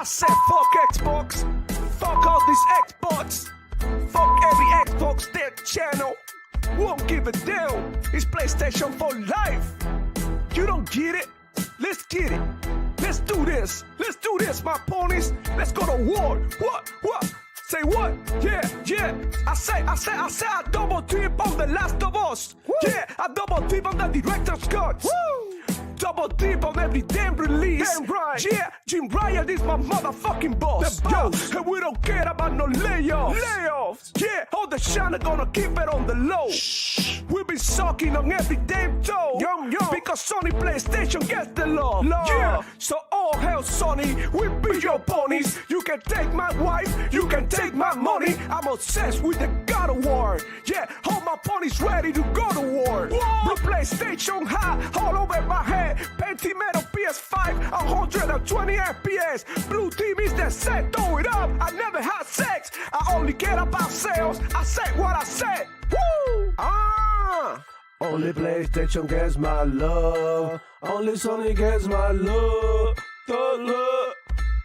I said fuck Xbox, fuck all these Xbox, fuck every Xbox their channel. Won't give a damn. It's PlayStation for life. You don't get it? Let's get it. Let's do this. Let's do this, my ponies. Let's go to war. What? Say what? Yeah. I say I double tip on The Last of Us. Woo. Yeah, I double tip on the director's cut. Woo. Double dip on every damn release. Damn right. Yeah, Jim Ryan is my motherfucking boss. The boss. Yo, and we don't care about no layoffs. Yeah, all the shine are gonna keep it on the low. Shh. We be sucking on every damn toe. Yum. Because Sony PlayStation gets the love. Yeah, so all hell Sony, we be your ponies. You can take my wife, you can take my money. I'm obsessed with the God of War. Yeah, all my ponies ready to go to war. Blue PlayStation high, all over my head. Pentimeter PS5, 120 FPS. Blue team is the set, throw it up. I never had sex, I only care about sales. I said what I said. Woo! Only PlayStation gets my love. Only Sony gets my love. Thug love,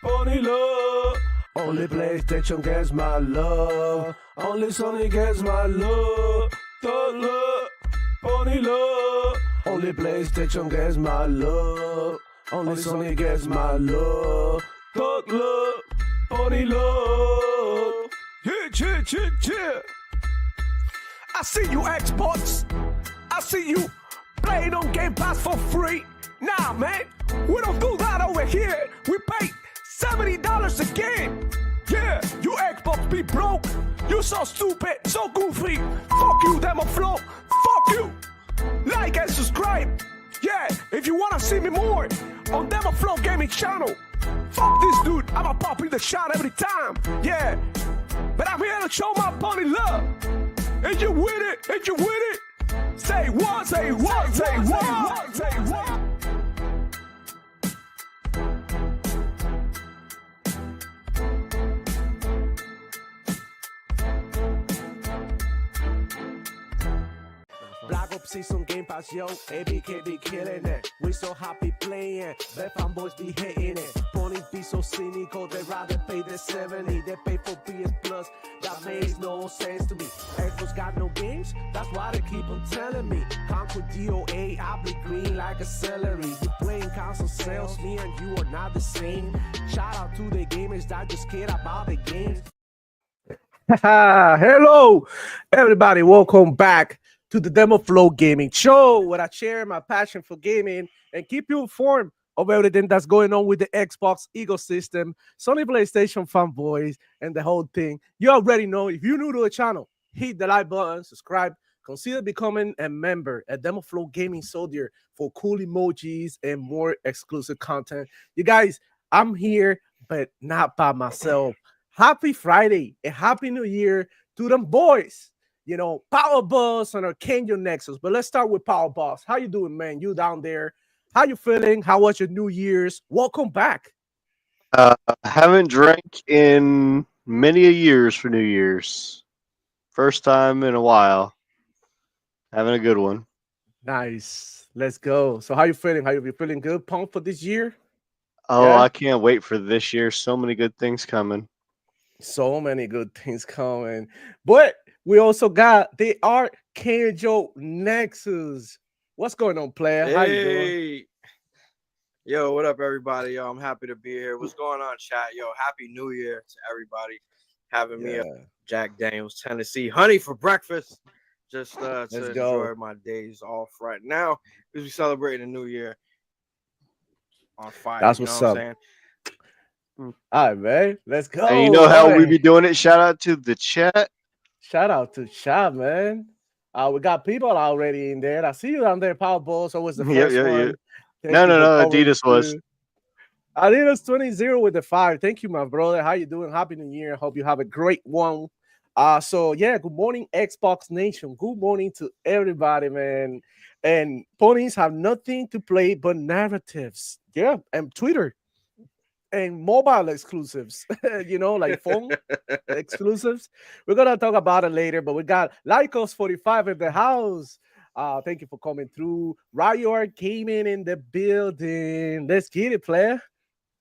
pony love. Only PlayStation gets my love. Only Sony gets my love. Thug love, pony love. Only PlayStation gets my love. Only Sony gets my love. Thug love, pony love. Yeah. I see you Xbox. I see you playing on Game Pass for free. Nah, man, we don't do that over here. We pay $70 a game. Yeah, you Xbox be broke. You so stupid, so goofy. Fuck you, Demoflow. Fuck you. Like and subscribe. Yeah, if you wanna see me more on Demoflow Gaming channel. Fuck this dude, I'ma pop in the shot every time. Yeah, but I'm here to show my pony love. And you with it? Say what? Black Ops Season Game Pass, yo, ABK be killing it. We so happy playing, the fanboys be hitting it. Ponies be so cynical, they rather pay the 70. They pay for PS Plus, that makes no sense to me. Xbox got no games, that's why they keep on telling me. Conquer DOA, I be green like a celery. You playing console sales, me and you are not the same. Shout out to the gamers that just care about the games. Hello, everybody, welcome back to the Demoflow Gaming Show, where I share my passion for gaming and keep you informed of everything that's going on with the Xbox ecosystem, Sony PlayStation fanboys, and the whole thing. You already know, if you're new to the channel, hit the like button, subscribe, consider becoming a member at Demoflow Gaming Soldier for cool emojis and more exclusive content. You guys, I'm here, but not by myself. Happy Friday and Happy New Year to them boys. You know, Power Boss and Archangel Nexus. But let's start with Power Boss. How you doing, man? You down there? How you feeling? How was your New Year's? Welcome back. Haven't drank in many a years for New Year's. First time in a while. Having a good one. Nice. Let's go. So how you feeling? How you feeling good? Pumped for this year? Oh, yeah? I can't wait for this year. So many good things coming. So many good things coming. But we also got the Archangel Nexus. What's going on, player? Hey. How you doing? Yo, what up, everybody? Yo, I'm happy to be here. What's going on, chat? Yo, Happy New Year to everybody. Having me up Jack Daniels, Tennessee. Honey for breakfast. Just to enjoy my days off right now because we celebrating the New Year on fire. That's what's up. All right, man. Let's go. And you know how we be doing it? Shout out to the chat. Shout out to chat, man. We got people already in there. I see you down there, Power Balls. So was the first one. No. Adidas was. Adidas 20 with the 5. Thank you, my brother. How you doing? Happy New Year. Hope you have a great one. So yeah, good morning, Xbox Nation. Good morning to everybody, man. And ponies have nothing to play but narratives. Yeah, and Twitter. And mobile exclusives, you know, like phone exclusives. We're gonna talk about it later, but we got Lycos45 in the house. Thank you for coming through. Riot Gaming in the building. Let's get it, player.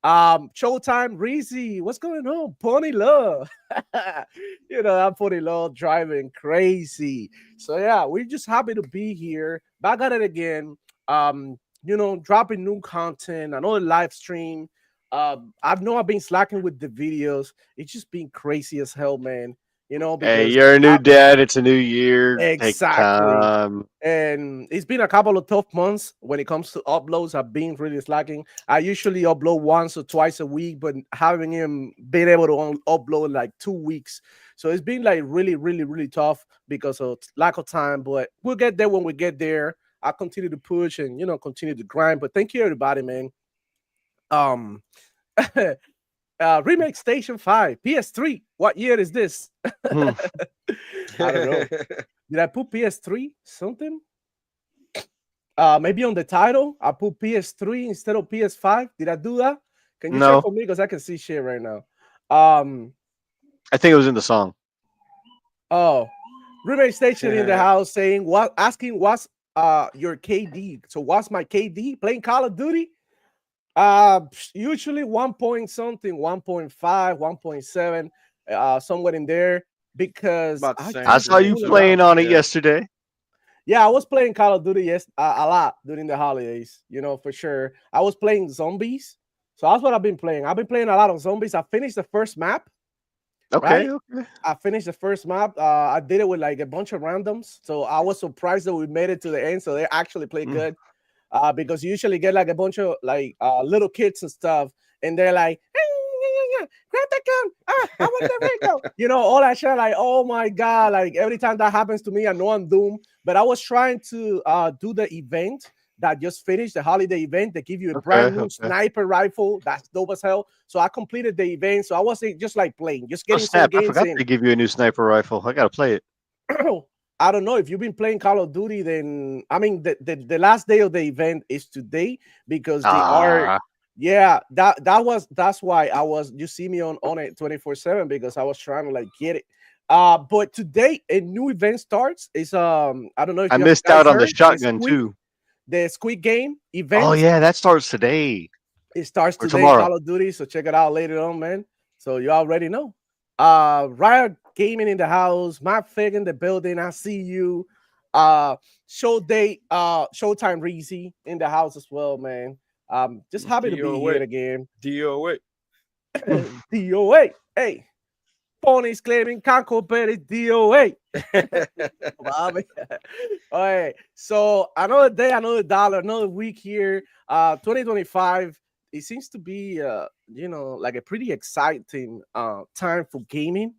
Showtime, Reezy, what's going on? Pony Love. I'm Pony Love driving crazy. So yeah, we're just happy to be here. Back at it again. Dropping new content, another live stream. I know I've been slacking with the videos. It's just been crazy as hell, man. Hey, Because you're a new dad. It's a new year. Take exactly. time. And it's been a couple of tough months when it comes to uploads. I've been really slacking. I usually upload once or twice a week, but having him been able to upload like 2 weeks. So it's been like really, really, really tough because of lack of time. But we'll get there when we get there. I continue to push and continue to grind. But thank you everybody, man. Um Remake Station 5, PS3. What year is this? Hmm. I don't know. Did I put PS3 something? Maybe on the title, I put PS3 instead of PS5. Did I do that? Can you check No, for me? Because I can see shit right now. I think it was in the song. Oh, Remake Station in the house saying asking what's your KD. So what's my KD? Playing Call of Duty? Usually 1 point something, 1.5, 1.7, somewhere in there. Because About the same I saw you playing on it yesterday. Yeah, I was playing Call of Duty a lot during the holidays, for sure. I was playing zombies. So that's what I've been playing. I've been playing a lot of zombies. I finished the first map. Okay, Right? okay. I finished the first map. I did it with like a bunch of randoms. So I was surprised that we made it to the end. So they actually played good. Because you usually get like a bunch of like little kids and stuff. And they're like, grab that gun. I want the Rico. All that shit. Like, oh my God. Like every time that happens to me, I know I'm doomed. But I was trying to do the event that just finished, the holiday event. They give you a brand new sniper rifle. That's dope as hell. So I completed the event. So I wasn't just like playing, just getting some I games forgot in. they give you a new sniper rifle. I gotta play it. I don't know if you've been playing Call of Duty. Then I mean, the last day of the event is today because they are. Yeah, that's why you see me on it 24/7 because I was trying to like get it. But today a new event starts. It's I don't know if I you missed guys out on the heard shotgun too. The Squid Game event. Oh yeah, that starts today. It starts or today, tomorrow. Call of Duty. So check it out later on, man. So you already know. Riot Gaming in the house, Matt Fig in the building. I see you. Showtime Reezy in the house as well, man. Just happy to be here again. DOA. DOA. Hey. Ponies claiming Canco Berry DOA. All right. So another day, another dollar, another week here. 2025. It seems to be like a pretty exciting time for gaming.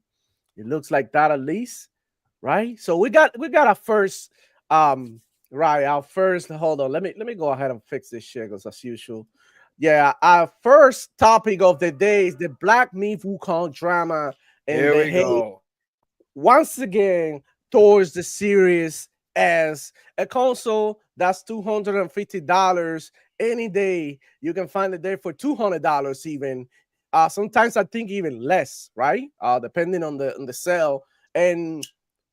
It looks like that at least, right? So we got our first our first, hold on. Let me go ahead and fix this shit because as usual. Yeah, our first topic of the day is the Black Myth Wukong drama and Here the we hate go. once again towards the Series S, a console that's $250 any day. You can find it there for $200 even. Sometimes I think even less, right? Depending on the sale. And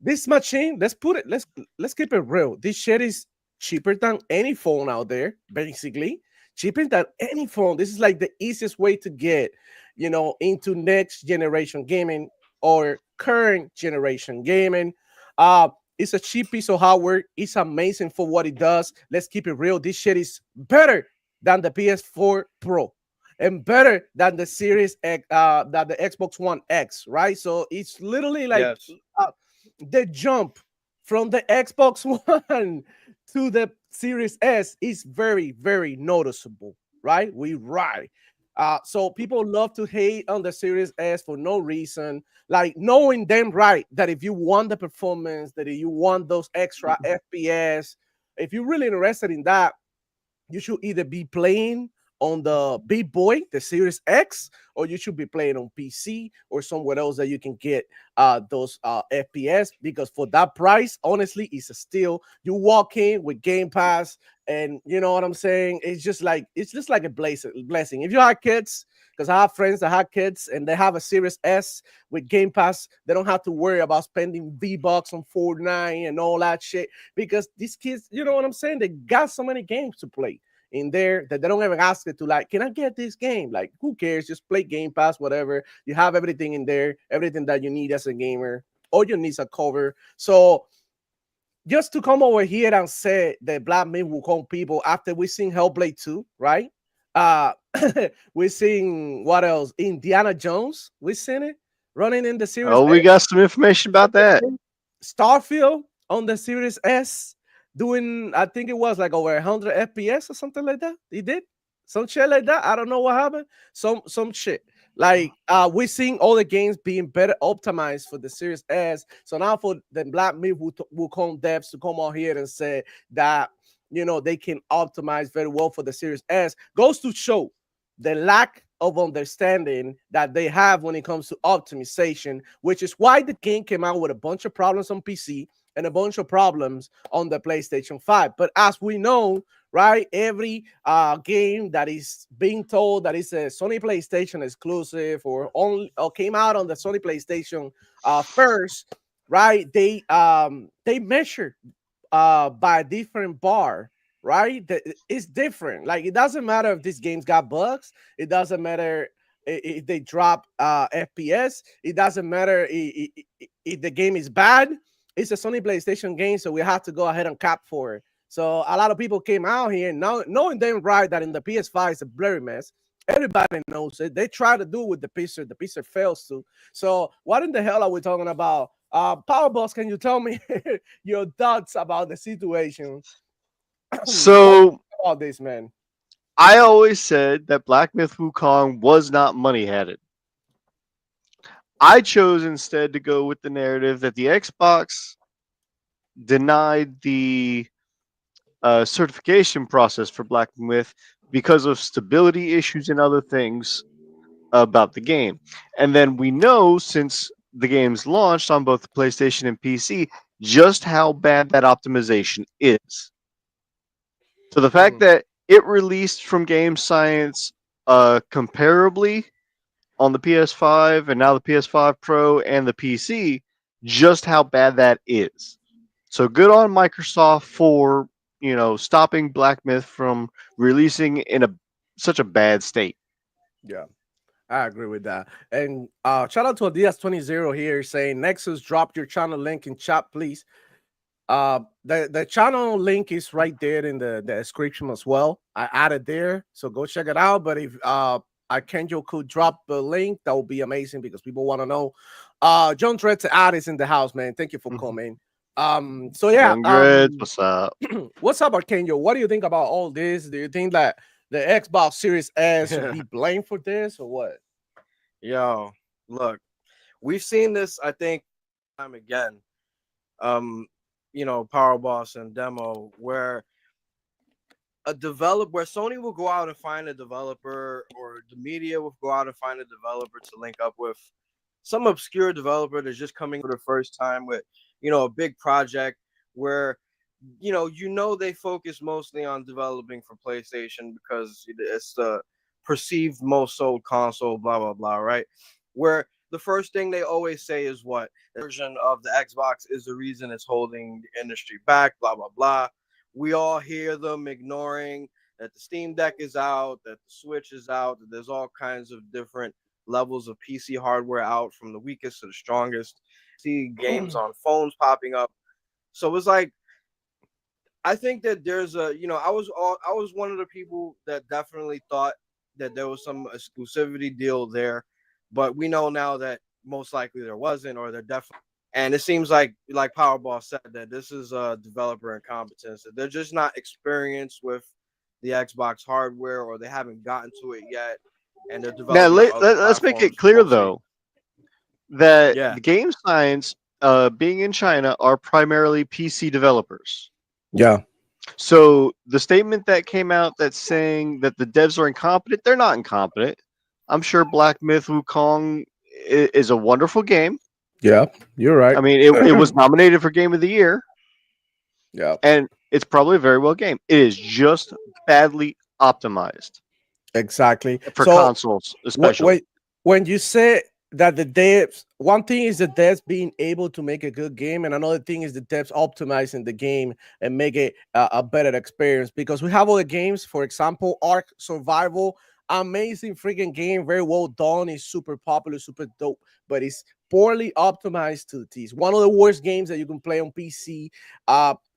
this machine, let's keep it real. This shit is cheaper than any phone out there, basically. Cheaper than any phone. This is like the easiest way to get, into next generation gaming or current generation gaming. It's a cheap piece of hardware. It's amazing for what it does. Let's keep it real. This shit is better than the PS4 Pro and better than the Series X, than the Xbox One X, right? So it's literally like the jump from the Xbox One to the Series S is very, very noticeable, right? So people love to hate on the Series S for no reason, like knowing them right that if you want the performance, that if you want those extra FPS, if you're really interested in that, you should either be playing on the big boy, the Series X, or you should be playing on PC or somewhere else that you can get those FPS, because for that price, honestly, it's a steal. You walk in with Game Pass, and you know what I'm saying? It's just like a blessing. If you have kids, because I have friends that have kids and they have a Series S with Game Pass, they don't have to worry about spending V-Bucks on Fortnite and all that shit, because these kids, you know what I'm saying? They got so many games to play in there that they don't even ask it to, like, can I get this game? Like, who cares? Just play Game Pass, whatever. You have everything in there, everything that you need as a gamer. All your needs are covered. So just to come over here and say the Black Myth Wukong people after we seen Hellblade 2, right? Uh we seen what else? Indiana Jones, we seen it running in the Series Oh, we S. got some information about that. Starfield on the Series S doing, I think it was like over 100 FPS or something like that. He did some shit like that. I don't know what happened. Some shit. Like we're seeing all the games being better optimized for the Series S. So now for the Black Myth Wukong devs to come out here and say that, you know, they can optimize very well for the Series S goes to show the lack of understanding that they have when it comes to optimization, which is why the game came out with a bunch of problems on PC and a bunch of problems on the PlayStation 5. But as we know, right, every game that is being told that is a Sony PlayStation exclusive or only or came out on the Sony PlayStation first, right? They measure by a different bar, right? It's different. Like, it doesn't matter if these games got bugs. It doesn't matter if they drop FPS. It doesn't matter if the game is bad. It's a Sony PlayStation game, so we have to go ahead and cap for it. So a lot of people came out here now knowing them right that in the PS5 it's a blurry mess. Everybody knows it. They try to do it with the PC. The PC fails to. So what in the hell are we talking about? Power Boss, can you tell me your thoughts about the situation? So About this, man. I always said that Black Myth Wukong was not money-headed. I chose instead to go with the narrative that the Xbox denied the certification process for Black Myth because of stability issues and other things about the game. And then we know, since the game's launched on both the PlayStation and PC, just how bad that optimization is. So the fact that it released from Game Science comparably on the PS5 and now the PS5 Pro and the PC, just how bad that is. So good on Microsoft for, you know, stopping Black Myth from releasing in such a bad state. Yeah, I agree with that. And shout out to Diaz20 here saying, Nexus, drop your channel link in chat, please. The channel link is right there in the description as well. I added there, so go check it out. But if Archangel could drop the link, that would be amazing because people want to know. John Dread to add is in the house, man. Thank you for coming. So yeah, What's up? What's up, Archangel? What do you think about all this? Do you think that the Xbox Series S should be blamed for this or what? Yo, look, we've seen this, I think, time again. You know, Power Boss and Demo, where Sony will go out and find a developer, or the media will go out and find a developer to link up with some obscure developer that's just coming for the first time with, you know, a big project where, you know, they focus mostly on developing for PlayStation because it's the perceived most sold console, blah, blah, blah, right? Where the first thing they always say is what? The version of the Xbox is the reason it's holding the industry back, blah, blah, blah. We all hear them ignoring that the Steam Deck is out, that the Switch is out, that there's all kinds of different levels of PC hardware out, from the weakest to the strongest. See games on phones popping up. So it's like, I think that there's a, you know, I was one of the people that definitely thought that there was some exclusivity deal there, but we know now that most likely there wasn't, or there definitely. And it seems like Powerball said, that this is a developer incompetence. That they're just not experienced with the Xbox hardware, or they haven't gotten to it yet. And they're developing. Now let's make it clear though that the Game Science, being in China, are primarily PC developers. Yeah. So the statement that came out that's saying that the devs are incompetent, they're not incompetent. I'm sure Black Myth Wukong is a wonderful game. Yeah, you're right. I mean, it was nominated for Game of the Year. Yeah. And it's probably a very well game. It is just badly optimized. Exactly. For consoles, especially. When you say that the devs, one thing is the devs being able to make a good game, and another thing is the devs optimizing the game and make it a better experience. Because we have other games, for example, Ark Survival, amazing freaking game, very well done, it's super popular, super dope, but it's poorly optimized to the T's. One of the worst games that you can play on PC.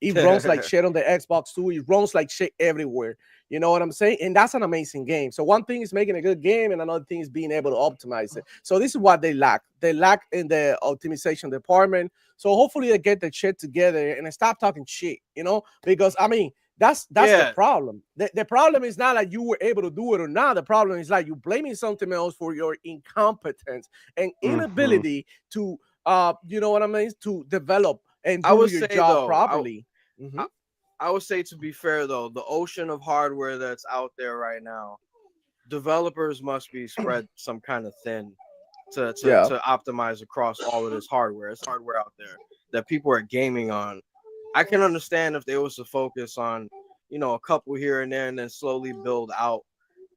It runs like shit on the Xbox too. It runs like shit everywhere. You know what I'm saying? And that's an amazing game. So one thing is making a good game, and another thing is being able to optimize it. So this is what they lack. They lack in the optimization department. So hopefully they get the shit together and stop talking shit, you know? Because I mean, that's the problem. The problem is not like you were able to do it or not. The problem is like you blaming something else for your incompetence and inability to you know what I mean, to develop and do your job properly. I would say, to be fair though, the ocean of hardware that's out there right now, developers must be spread some kind of thin to optimize across all of this hardware. It's hardware out there that people are gaming on. I can understand if they was to focus on, you know, a couple here and there and then slowly build out,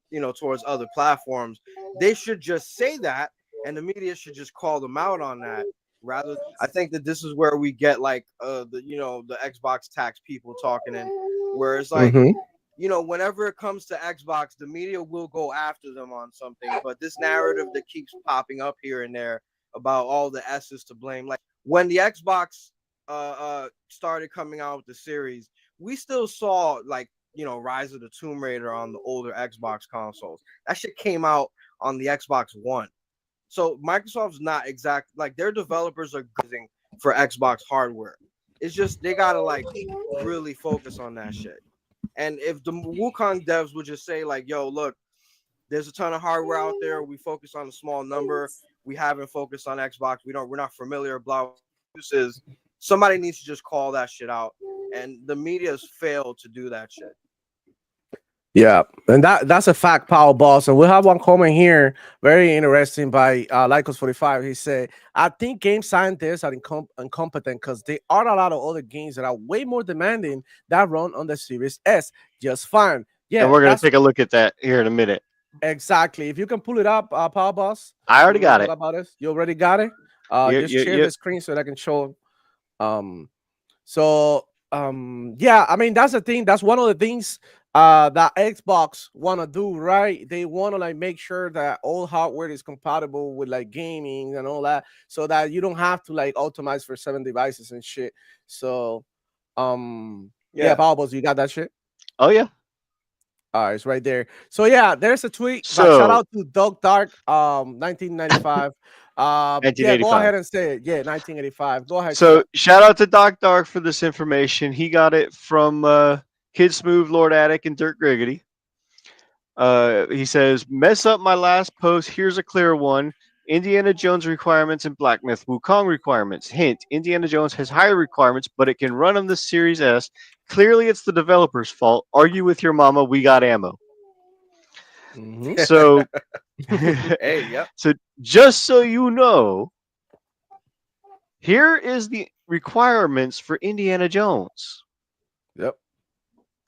you know, towards other platforms. They should just say that, and the media should just call them out on that. Rather, I think that this is where we get like the Xbox tax people talking, and where it's like, you know, whenever it comes to Xbox, the media will go after them on something. But this narrative that keeps popping up here and there about all the S's to blame, like when the Xbox started coming out with the series, we still saw like, you know, Rise of the Tomb Raider on the older Xbox consoles. That shit came out on the Xbox One. So Microsoft's not exact, like their developers are good for Xbox hardware. It's just they gotta like really focus on that shit. And if the Wukong devs would just say like, yo, look, there's a ton of hardware out there. We focus on a small number. We haven't focused on Xbox. We're not familiar, blah, uses. Somebody needs to just call that shit out. And the media's failed to do that shit. Yeah, and that's a fact, Power Boss. And we'll have one comment here, very interesting, by Lycos45. He said, I think game scientists are incompetent because there are a lot of other games that are way more demanding that run on the Series S just fine. Yeah, and we're going to take a look at that here in a minute. Exactly. If you can pull it up, Power Boss. I already got it. About this? You already got it? Just share the screen so that I can show. Yeah, I mean, that's the thing. That's one of the things that Xbox want to do, right? They want to like make sure that all hardware is compatible with like gaming and all that, so that you don't have to like optimize for 7 devices and shit. So yeah, Power Boss, you got that shit? Oh yeah. All right, it's right there. So yeah, there's a tweet. So shout out to Doug Dark, 1995. Yeah, go ahead and say it. Yeah, 1985. Go ahead. So shout out to Doc Dark for this information. He got it from Kid Smooth, Lord Attic, and Dirt Griggity. He says, mess up my last post. Here's a clear one. Indiana Jones requirements and Black Myth Wukong requirements. Hint, Indiana Jones has higher requirements, but it can run on the Series S. Clearly, it's the developer's fault. Argue with your mama. We got ammo. So, hey, yep. So just so you know, here is the requirements for Indiana Jones. Yep.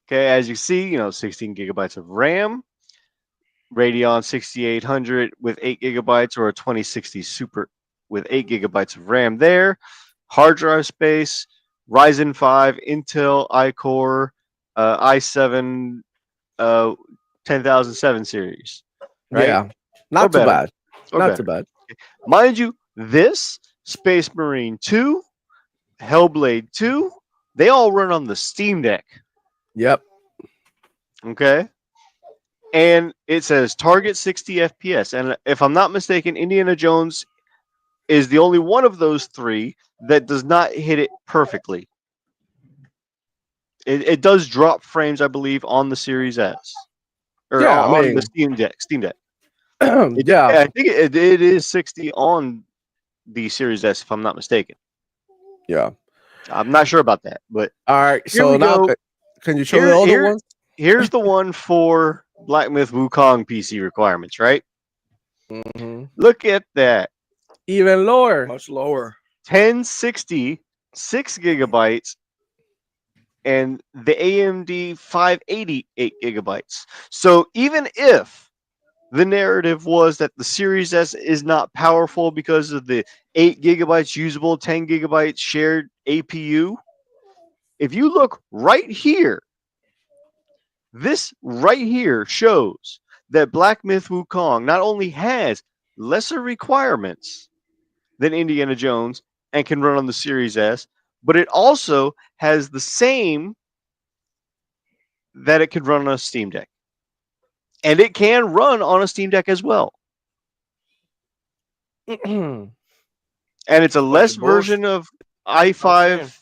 Okay, as you see, 16 gigabytes of RAM, Radeon 6800 with 8 gigabytes, or a 2060 Super with 8 gigabytes of RAM there. Hard drive space, Ryzen 5, Intel iCore, i7 10007 series. Right? Yeah, not too bad. Not too bad. Mind you, this, Space Marine 2, Hellblade 2, they all run on the Steam Deck. Yep. Okay. And it says target 60 FPS. And if I'm not mistaken, Indiana Jones is the only one of those three that does not hit it perfectly. It does drop frames, I believe, on the Series S. Or on the Steam Deck. Yeah. I think it is 60 on the Series S, if I'm not mistaken. Yeah. I'm not sure about that. But all right. So now, can you show me all the ones? Here's the one for Black Myth Wukong PC requirements, right? Look at that. Even lower. Much lower. 1060, 6 gigabytes, and the AMD 580, 8 gigabytes. So even if the narrative was that the Series S is not powerful because of the 8 gigabytes usable, 10 gigabytes shared APU. If you look right here, this right here shows that Black Myth Wukong not only has lesser requirements than Indiana Jones and can run on the Series S, but it also has the same that it could run on a Steam Deck. And it can run on a Steam Deck as well. And it's a less version of i5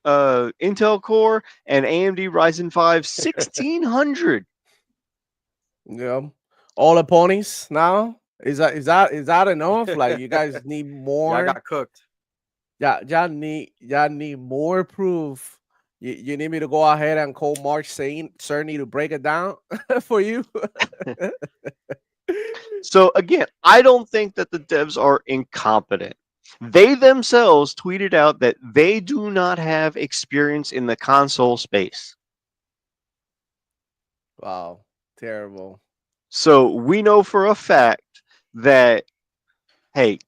Intel Core and AMD Ryzen 5 1600. Yeah, all the ponies now. Is that enough? Like you guys need more? I got cooked. Yeah, y'all need more proof. You need me to go ahead and call Mark saying Cerny to break it down for you. So again, I don't think that the devs are incompetent. They themselves tweeted out that they do not have experience in the console space. Wow, terrible. So we know for a fact that, hey,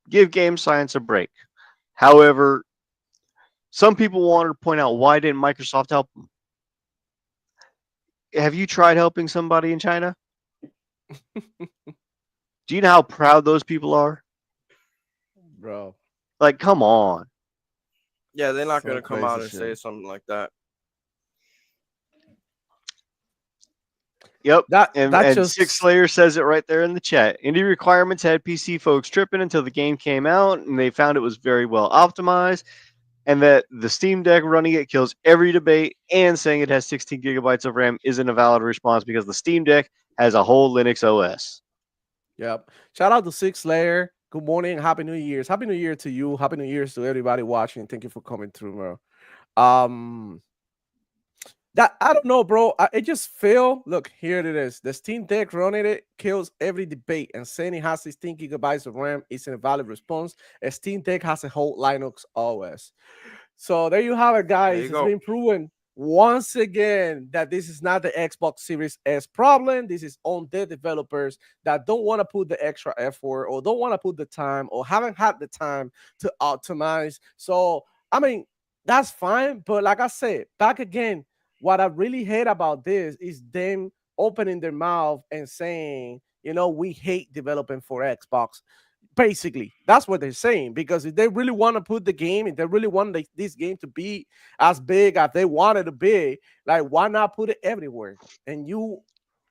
give Game Science a break. However, some people wanted to point out, why didn't Microsoft help them? Have you tried helping somebody in China? Do you know how proud those people are? Bro. Like, come on. Yeah, they're not Some gonna come out crazy and shit. say something like that. Yep. That And just Six Slayer says it right there in the chat. Indie requirements had PC folks tripping until the game came out, and they found it was very well optimized, and that the Steam Deck running it kills every debate, and saying it has 16 gigabytes of RAM isn't a valid response because the Steam Deck has a whole Linux OS. Yep. Shout out to Six Layer. Good morning. Happy New Year's. Happy New Year to you. Happy New Year's to everybody watching. Thank you for coming through, bro. That I don't know, bro. I just feel. Look, here it is. The Steam Deck running it kills every debate, and saying it has 16 gigabytes of RAM isn't a valid response. A Steam Deck has a whole Linux OS. So there you have it, There guys. you It's go. been proven once again that this is not the Xbox Series S problem. This is on the developers that don't want to put the extra effort or don't want to put the time or haven't had the time to optimize. So, I mean, that's fine. But like I said, back again, what I really hate about this is them opening their mouth and saying, we hate developing for Xbox. Basically, that's what they're saying. Because if they really want to put the game, if they really want this game to be as big as they want it to be, like, why not put it everywhere? And you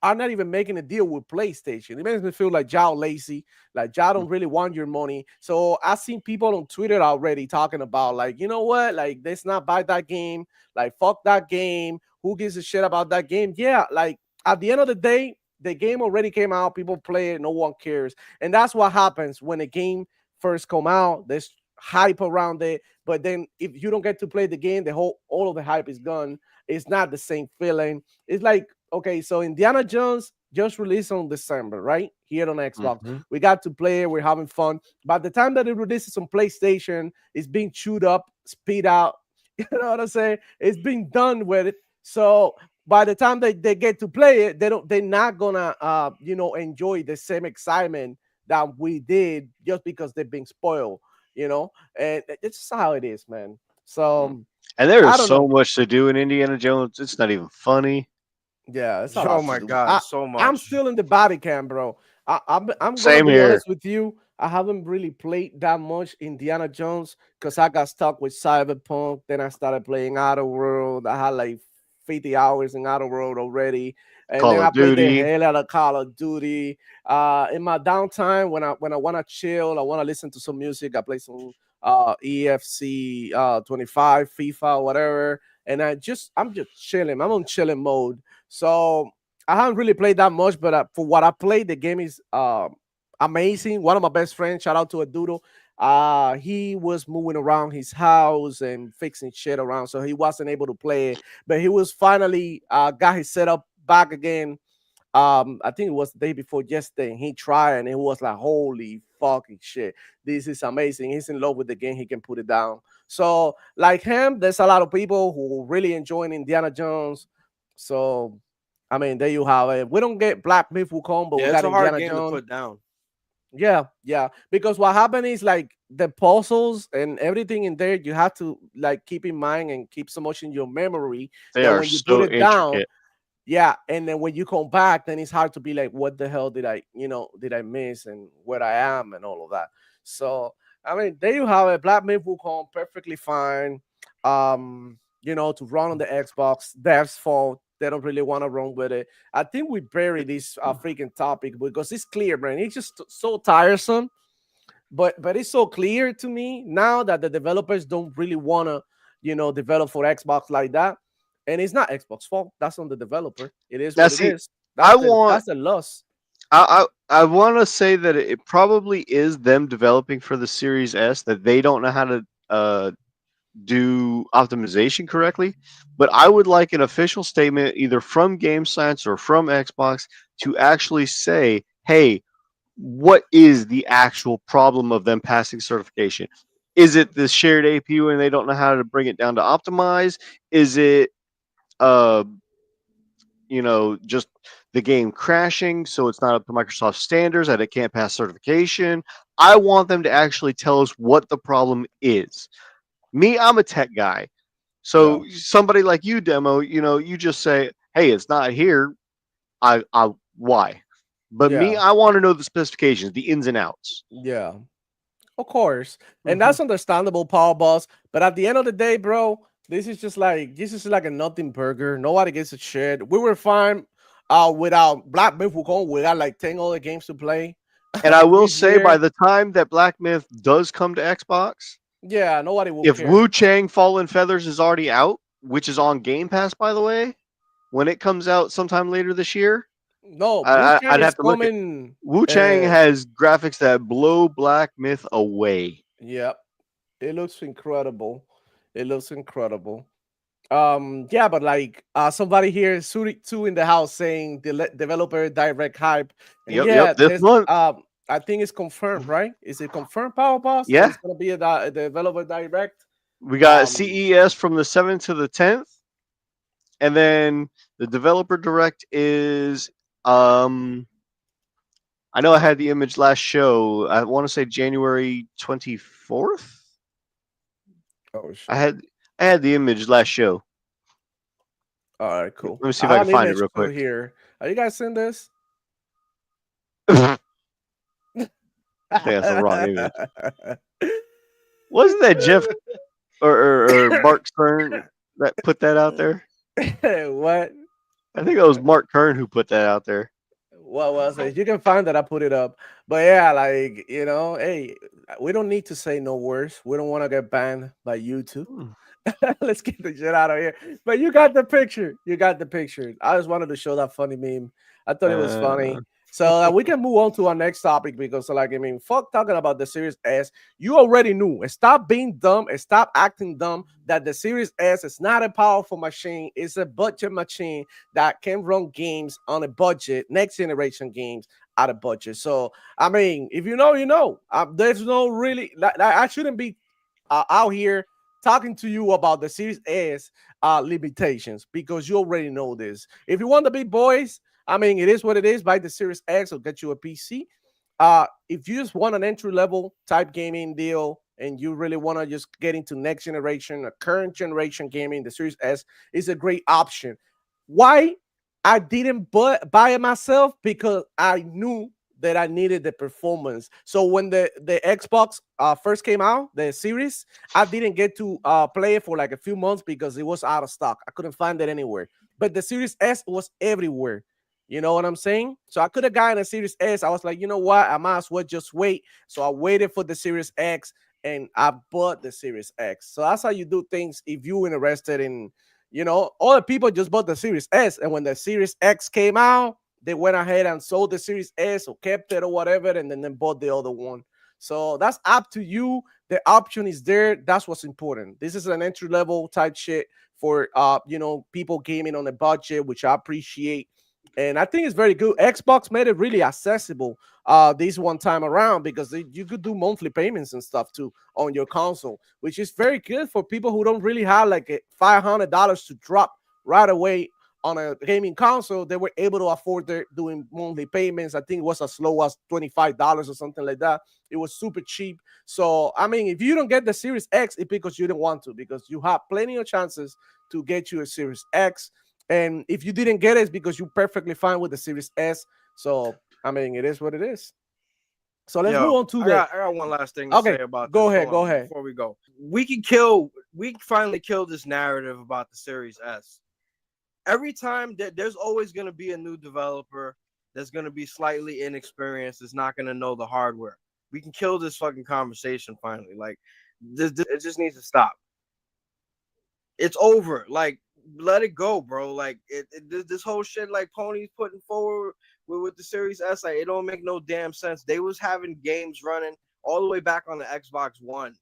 are not even making a deal with PlayStation. It makes me feel like y'all lazy, like y'all don't really want your money. So I've seen people on Twitter already talking about, like, you know what, like, let's not buy that game, like, fuck that game. Who gives a shit about that game? Yeah, like, at the end of the day, the game already came out. People play it. No one cares. And that's what happens when a game first come out. There's hype around it. But then if you don't get to play the game, all of the hype is gone. It's not the same feeling. It's like, okay, so Indiana Jones just released on December, right? Here on Xbox. Mm-hmm. We got to play it. We're having fun. By the time that it releases on PlayStation, it's being chewed up, speed out. You know what I'm saying? It's being done with it. So by the time they get to play it, they're not gonna enjoy the same excitement that we did just because they're being spoiled, and it's just how it is, man. So And there I is don't so know. much to do in Indiana Jones. It's not even funny. Yeah, it's a Oh lot my to do. god, so much. I'm still in the body cam, bro. I'm gonna Same be here. honest with you. I haven't really played that much Indiana Jones because I got stuck with Cyberpunk. Then I started playing Outer World. I had like 50 hours in Outer World already, and then Call I of played the Duty. hell out of Call of Duty. In my downtime, when I want to chill, I want to listen to some music. I play some EFC 25, FIFA, whatever, and I'm just chilling. I'm on chilling mode. So I haven't really played that much, but for what I played, the game is amazing. One of my best friends, shout out to a doodle. He was moving around his house and fixing shit around, so he wasn't able to play it. But he was finally got his setup back again. I think it was the day before yesterday. And he tried, and it was like, holy fucking shit, this is amazing. He's in love with the game. He can put it down. So, like him, there's a lot of people who really enjoying Indiana Jones. So I mean, there you have it. We don't get Black Myth Wukong, but we Yeah, it's got a hard Indiana game to Jones. put down. Yeah, yeah. Because what happened is like the puzzles and everything in there, you have to like keep in mind and keep so much in your memory They that are when you put so it down, intricate. yeah, and then when you come back, then it's hard to be like, what the hell did I, did I miss and where I am and all of that. So I mean, there you have it. Black Myth Wukong, perfectly fine. To run on the Xbox. Dev's fault. They don't really want to run with it. I think we bury this freaking topic because it's clear, man. It's just so tiresome. But it's so clear to me now that the developers don't really want to, develop for Xbox like that. And it's not Xbox fault. That's on the developer. It is Now, what it see, is. I That's the want that's the loss. I want to say that it probably is them developing for the Series S that they don't know how to do optimization correctly. But I would like an official statement either from Game Science or from Xbox to actually say, hey, what is the actual problem of them passing certification? Is it the shared APU and they don't know how to bring it down to optimize? Is it uh just the game crashing so it's not up to Microsoft standards that it can't pass certification? I want them to actually tell us what the problem is. Me, I'm a tech guy. Yeah. So somebody like you, Demo, you just say, hey, it's not here. I why? But me, Yeah. I want to know the specifications, the ins and outs. Yeah. Of course. And Mhm. that's understandable, Power Boss. But at the end of the day, bro, this is like a nothing burger. Nobody gives a shit. We were fine without Black Myth Wukong. We got like 10 other games to play And I will this say, by year. the time that Black Myth does come to Xbox, Yeah, nobody will if care. Wu Chang Fallen Feathers is already out, which is on Game Pass, by the way, when it comes out sometime later this year, No, Wu I'd Chang is have to look at. coming. Wu Chang has graphics that blow Black Myth away. Yep. It looks incredible. It looks incredible. Yeah, but like somebody here, Suri 2 in the house saying developer direct hype. And Yep, yeah, yep. This there's month, I think it's confirmed, right? Is it confirmed, Power Boss, that yeah, it's gonna be a developer direct? we got Um, CES from the 7th to the 10th, and then the developer direct is I know I had the image last show. I want to say January 24th. oh I shit. had I had the image last show. All right, cool. Let me see if I I have can an find it image real too quick. here. Are you guys seeing this? I think that's the wrong image. Wasn't that Jeff or Mark Stern that put that out there? What? I think it was Mark Kern who put that out there. What was it? You can find that. I put it up. But yeah, like, hey, we don't need to say no words. We don't want to get banned by YouTube. Hmm. Let's get the shit out of here. But you got the picture. You got the picture. I just wanted to show that funny meme. I thought it was Uh, funny. So we can move on to our next topic because, like, I mean, fuck talking about the Series S. You already knew. Stop being dumb and stop acting dumb that the Series S is not a powerful machine. It's a budget machine that can run games on a budget, next generation games at a budget. So, I mean, if you know, you know. There's no really, I shouldn't be out here talking to you about the Series S limitations because you already know this. If you want the big boys, I mean, it is what it is. Buy the Series X or get you a PC. If you just want an entry level type gaming deal and you really want to just get into next generation or current generation gaming, the Series S is a great option. Why I didn't buy it myself? Because I knew that I needed the performance. So when the Xbox first came out, the series, I didn't get to play it for like a few months because it was out of stock. I couldn't find it anywhere. But the Series S was everywhere. You know what I'm saying? So I could have gotten a Series S. I was like, you know what? I might as well just wait. So I waited for the Series X and I bought the Series X. So that's how you do things if you're interested in, other people just bought the Series S. And when the Series X came out, they went ahead and sold the Series S or kept it or whatever, and then bought the other one. So that's up to you. The option is there. That's what's important. This is an entry level type shit for people gaming on a budget, which I appreciate. And I think it's very good. Xbox made it really accessible this one time around because you could do monthly payments and stuff too on your console, which is very good for people who don't really have like $500 to drop right away on a gaming console, they were able to afford their doing monthly payments. I think it was as low as $25 or something like that. It was super cheap. So I mean, if you don't get the Series X, it's because you didn't want to, because you have plenty of chances to get you a Series X. And if you didn't get it, it's because you're perfectly fine with the Series S. So I mean, it is what it is. So let's move on to I got one last thing to say about this. Go ahead. Before we go, we finally killed this narrative about the Series S. Every time there's always going to be a new developer that's going to be slightly inexperienced, is not going to know the hardware. We can kill this fucking conversation finally. Like, this it just needs to stop. It's over. Like, let it go, bro. Like, this whole shit, like Pony's putting forward with the Series S, like, it don't make no damn sense. They was having games running all the way back on the Xbox One.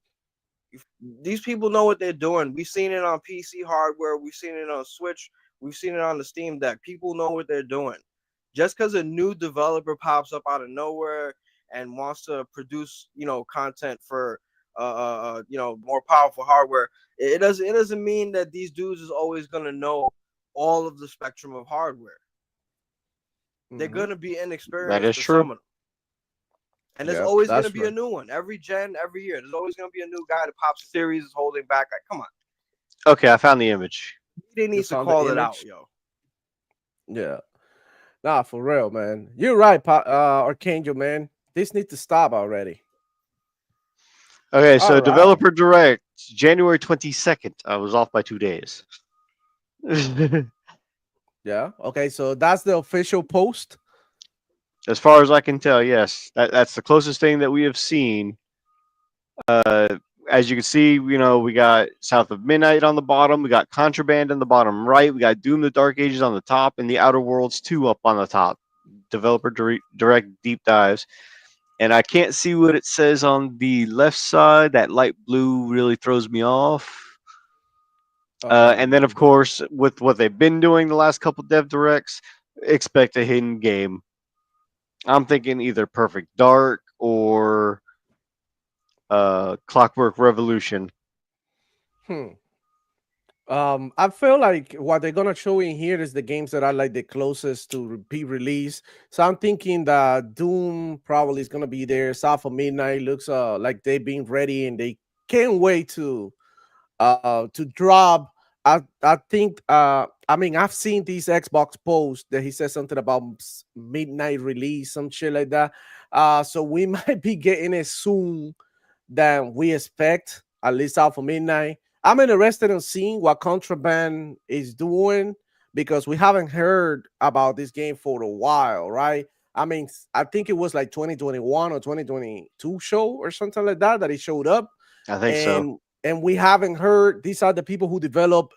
These people know what they're doing. We've seen it on PC hardware. We've seen it on Switch. We've seen it on the Steam Deck. People know what they're doing. Just because a new developer pops up out of nowhere and wants to produce, content for, more powerful hardware, it doesn't mean that these dudes is always gonna know all of the spectrum of hardware. They're gonna be inexperienced. That is true. Some of them. And there's always gonna be a new one every gen, every year. There's always gonna be a new guy that pops a series is holding back. Like, come on. Okay, I found the image. They need to call it out, yo. Yeah. Nah, for real, man. You're right, Archangel, man. This needs to stop already. Okay, so Developer Direct, January 22nd. I was off by 2 days. Yeah. Okay, so that's the official post. As far as I can tell, yes. That's the closest thing that we have seen. As you can see, we got South of Midnight on the bottom. We got Contraband on the bottom right. We got Doom the Dark Ages on the top, and the Outer Worlds 2 up on the top. Developer Direct Deep Dives. And I can't see what it says on the left side. That light blue really throws me off. And then, of course, with what they've been doing the last couple Dev Directs, expect a hidden game. I'm thinking either Perfect Dark or Clockwork Revolution. I feel like what they're gonna show in here is the games that are like the closest to be released. So I'm thinking that Doom probably is gonna be there. South of Midnight looks like they've been ready and they can't wait to drop. I think I mean, I've seen these Xbox posts that he says something about midnight release, some shit like that. So we might be getting it soon than we expect, at least out for midnight. I'm interested in seeing what Contraband is doing because we haven't heard about this game for a while, right? I mean, I think it was like 2021 or 2022 show or something like that it showed up. I think so. And we haven't heard. These are the people who develop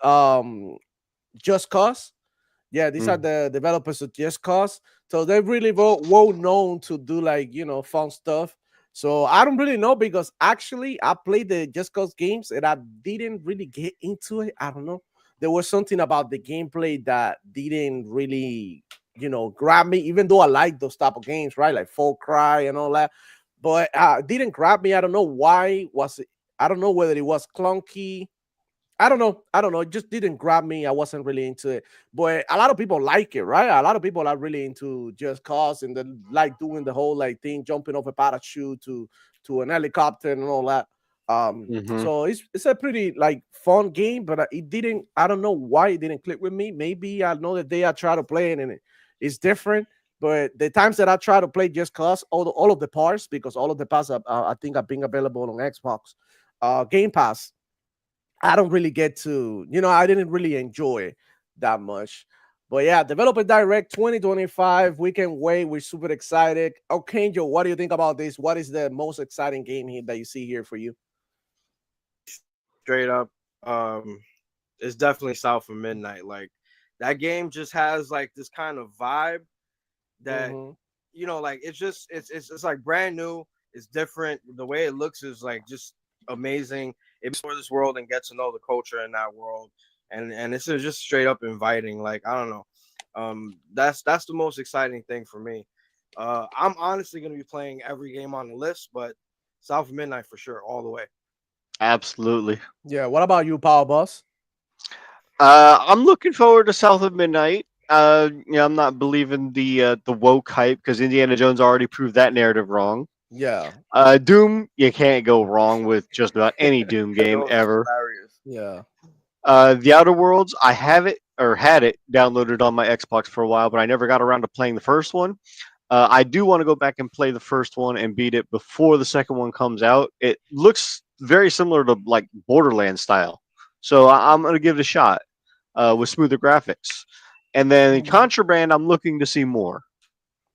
Just Cause. Yeah, these are the developers of Just Cause. So they're really well known to do like, fun stuff. So I don't really know because actually I played the Just Cause games and I didn't really get into it. I don't know. There was something about the gameplay that didn't really, grab me, even though I like those type of games, right? Like Far Cry and all that. But didn't grab me. I don't know why. I don't know whether it was clunky. I don't know. It just didn't grab me. I wasn't really into it. But a lot of people like it, right? A lot of people are really into Just Cause and they like doing the whole thing, jumping off a parachute to an helicopter and all that. So it's a pretty fun game, but it didn't. I don't know why it didn't click with me. Maybe I know that they are trying to play it and it's different. But the times that I try to play Just Cause, all of the parts, because all of the parts I think are being available on Xbox Game Pass, I don't really get to, I didn't really enjoy it that much. But yeah, Developer Direct 2025, we can wait. We're super excited. Archangel, what do you think about this? What is the most exciting game here that you see here for you? Straight up, it's definitely South of Midnight. Like, that game just has this kind of vibe that it's like brand new. It's different. The way it looks is just amazing. It explores this world and gets to know the culture in that world, and this is just straight up inviting. I don't know. That's the most exciting thing for me. I'm honestly gonna be playing every game on the list, but South of Midnight for sure, all the way. Absolutely. Yeah. What about you, Power Boss? I'm looking forward to South of Midnight. I'm not believing the woke hype because Indiana Jones already proved that narrative wrong. Yeah, Doom, you can't go wrong with just about any Doom game Those is ever. hilarious. yeah. The Outer Worlds, I have it or had it downloaded on my Xbox for a while, but I never got around to playing the first one. I do want to go back and play the first one and beat it before the second one comes out. It looks very similar to like Borderlands style, so I'm gonna give it a shot with smoother graphics. And then Mhm. Contraband, I'm looking to see more.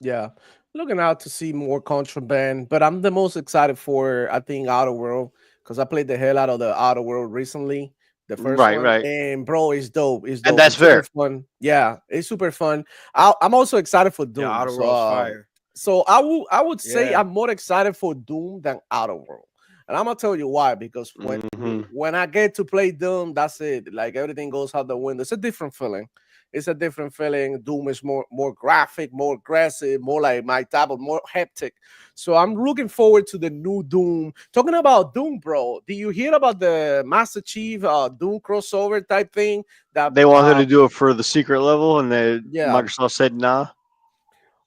Yeah, looking out to see more Contraband, but I'm the most excited for I think Outer World because I played the hell out of the Outer World recently, the first Right, one, right, and bro, it's dope. It's and dope. that's It's super fair. fun. Yeah, it's super fun. I'm also excited for Yeah, Doom. Outer World's fire. So I would say Yeah. I'm more excited for Doom than Outer World, and I'm gonna tell you why. Because Hmm. when I get to play Doom, that's it. Like everything goes out the window. It's a different feeling. It's a different feeling. Doom is more graphic, more aggressive, more like my type of more hectic. So I'm looking forward to the new Doom. Talking about Doom, bro. Do you hear about the Master Chief Doom crossover type thing? That They wanted to do it for the secret level, and yeah. Microsoft said nah.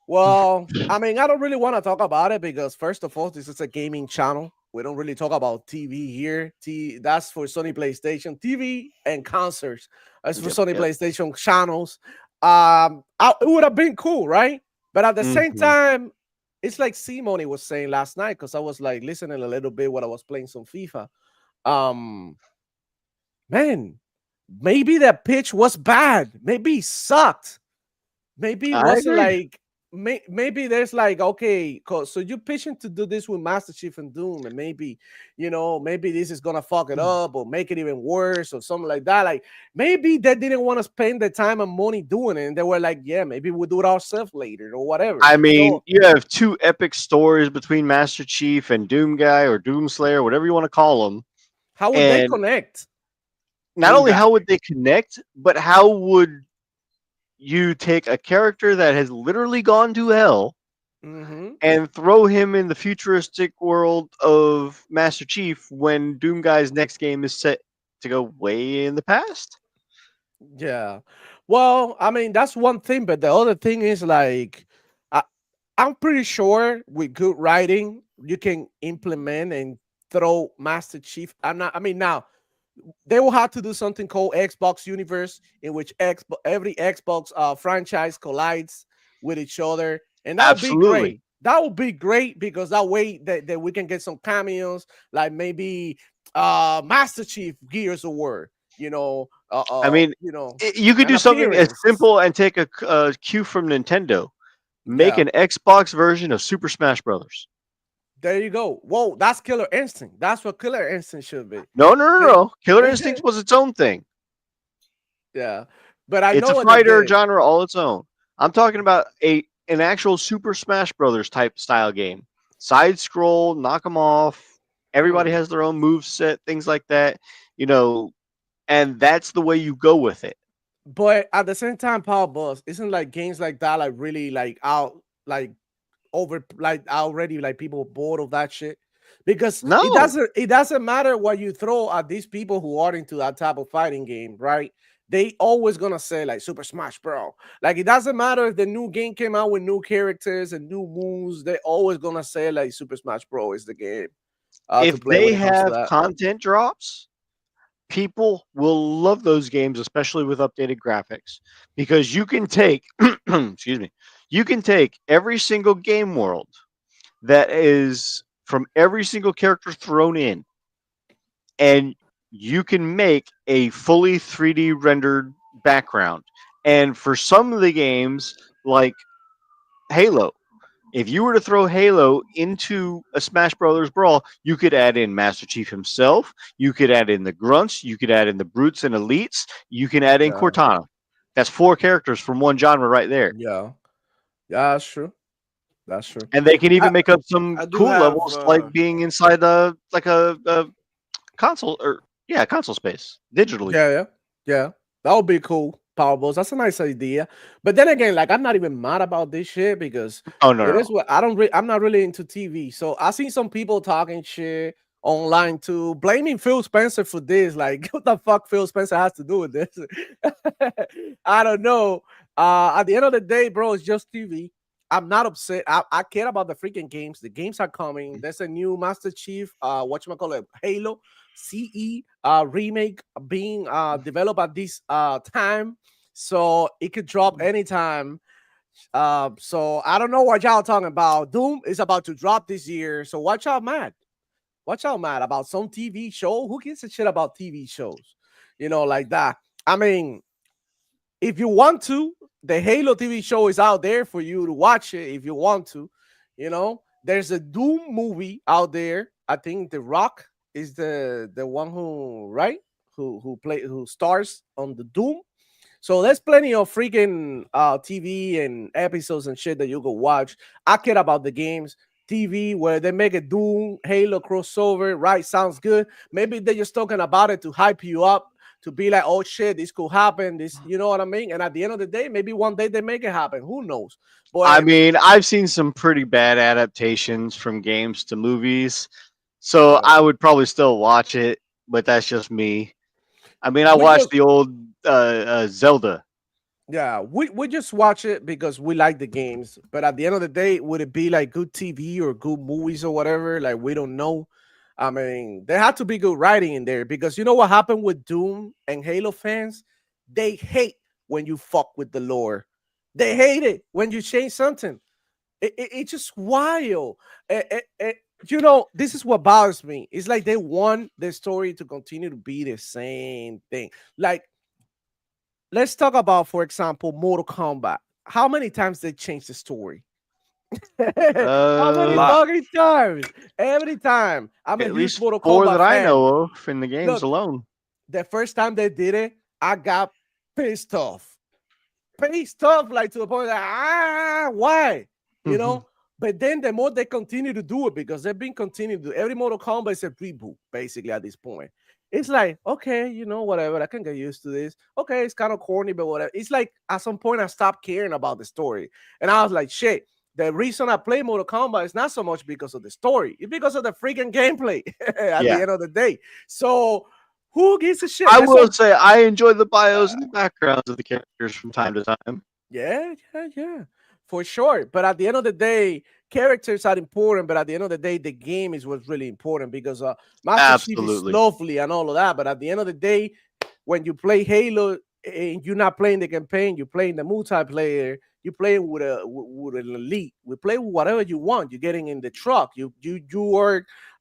Well, I mean, I don't really want to talk about it because first of all, this is a gaming channel. We don't really talk about TV here. That's for Sony PlayStation TV and concerts. As for Yep, Sony yep. PlayStation channels, it would have been cool, right? But at the same Hmm. time, it's like Simone was saying last night because I was like listening a little bit when I was playing some FIFA. Um, man, maybe that pitch was bad. Maybe it sucked. Maybe it I wasn't agree. like maybe there's like okay, so you're pitching to do this with Master Chief and Doom, and maybe maybe this is gonna fuck it up or make it even worse or something like that. Like maybe they didn't want to spend the time and money doing it, and they were like, yeah, maybe we'll do it ourselves later or whatever. I mean, So you have two epic stories between Master Chief and Doom Guy or Doom Slayer, whatever you want to call them. how would they And connect not Doom only guy? how would they connect, but how would you take a character that has literally gone to hell Hmm. and throw him in the futuristic world of Master Chief when Doom Guy's next game is set to go way in the past? Yeah. Well, I mean, that's one thing, but the other thing is like I, I'm pretty sure with good writing, you can implement and throw Master Chief. I mean, now they will have to do something called Xbox Universe, in which every Xbox franchise collides with each other, and that would be Absolutely. great. That would be great because that way that we can get some cameos, like maybe Master Chief Gears of War, I mean, you could an do something as appearance. simple and take a cue from Nintendo. Make Yeah, an Xbox version of Super Smash Brothers. there you go. Whoa, that's Killer Instinct. That's what Killer Instinct should be. No, no, no, They, no. Killer Instinct was its own thing. yeah, but I It's know a what they fighter did. genre all its own. I'm talking about an actual Super Smash Brothers type style game. Side scroll, knock them off. Everybody Hmm. has their own move set, things like that. You know, and that's the way you go with it. But at the same time, Power Boss isn't like games like that like really like out like over like already like people bored of that shit because it No, doesn't it doesn't matter what you throw at these people who are into that type of fighting game, right? They always gonna say like Super Smash Bro. Like it doesn't matter if the new game came out with new characters and new moves. They always gonna say like Super Smash Bro is the game to if play they when it comes to have that. content drops, people will love those games, especially with updated graphics, because you can take, excuse me, you can take every single game world that is from every single character thrown in, and you can make a fully 3D rendered background. And for some of the games, like Halo, if you were to throw Halo into a Smash Brothers Brawl, you could add in Master Chief himself, you could add in the Grunts, you could add in the Brutes and Elites, you can add in Yeah, Cortana. That's four characters from one genre right there. yeah, yeah. That's true. That's true. And they can I, even make up some I do cool have levels like being inside the like a console or yeah, console space digitally. Yeah, yeah, yeah. That would be cool. Powerballs. That's a nice idea. But then again, like I'm not even mad about this shit because Oh no, it no, is no. what I don't. I'm not really into TV, so I seen some people talking shit online too, blaming Phil Spencer for this. Like, what the fuck Phil Spencer has to do with this? I don't know. At the end of the day, bro, it's just TV. I'm not upset. I care about the freaking games. The games are coming. There's a new Master Chief, whatchamacallit, Halo CE remake being developed at this time. So it could drop anytime. So I don't know what y'all talking about. Doom is about to drop this year. So watch out, Matt. Watch out, Matt, about some TV show. Who gives a shit about TV shows? You know, like that. I mean, if you want to, the Halo TV show is out there for you to watch it if you want to. You know, there's a Doom movie out there. I think The Rock is the one who who stars on the Doom. So there's plenty of freaking TV and episodes and shit that you can watch. I care about the games. TV where they make a Doom Halo crossover, right? Sounds good. Maybe they're just talking about it to hype you up, to be like, oh shit, this could happen. This, you know what I mean? And at the end of the day, maybe one day they make it happen. Who knows? But I mean, I've seen some pretty bad adaptations from games to movies, so I would probably still watch it, but that's just me. I mean, I watched the old Zelda. Yeah, we just watch it because we like the games. But at the end of the day, would it be like good TV or good movies or whatever? Like, we don't know. I mean, there had to be good writing in there because you know what happened with Doom and Halo fans? They hate when you fuck with the lore. They hate it when you change something. It's just wild. You know, this is what bothers me. It's like they want the story to continue to be the same thing. Like, let's talk about, for example, Mortal Kombat. How many times they changed the story? How many fucking times? Every time. I'm a At huge least Mortal four Kombat that I fan. know of in the games Look, alone. the first time they did it, I got pissed off. Pissed off, like to the point that, why? You know? But then the more they continue to do it, because they've been continuing to do every Mortal Kombat is a reboot, basically, at this point. It's like, okay, you know, whatever, I can get used to this. Okay, it's kind of corny, but whatever. It's like at some point I stopped caring about the story. And I was like, shit, the reason I play Mortal Kombat is not so much because of the story, it's because of the freaking gameplay at the end of the day. So who gives a shit? I will say I enjoy the bios and the backgrounds of the characters from time to time. Yeah, for sure. But at the end of the day, characters are important. But at the end of the day, the game is what's really important because Master Chief is lovely and all of that. But at the end of the day, when you play Halo and you're not playing the campaign, you're playing the multiplayer. You're playing with an elite. We play with whatever you want. You're getting in the truck. You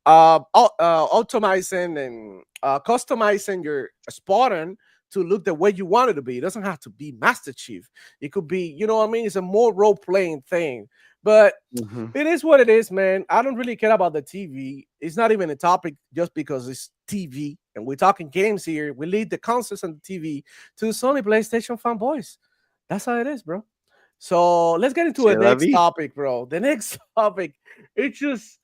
are optimizing and customizing your Spartan to look the way you want it to be. It doesn't have to be Master Chief. It could be, you know what I mean? It's a more role-playing thing. But it is what it is, man. I don't really care about the TV. It's not even a topic just because it's TV. And we're talking games here. We lead the consoles and the TV to Sony PlayStation fanboys. That's how it is, bro. So let's get into the next topic, bro. The next topic, it's just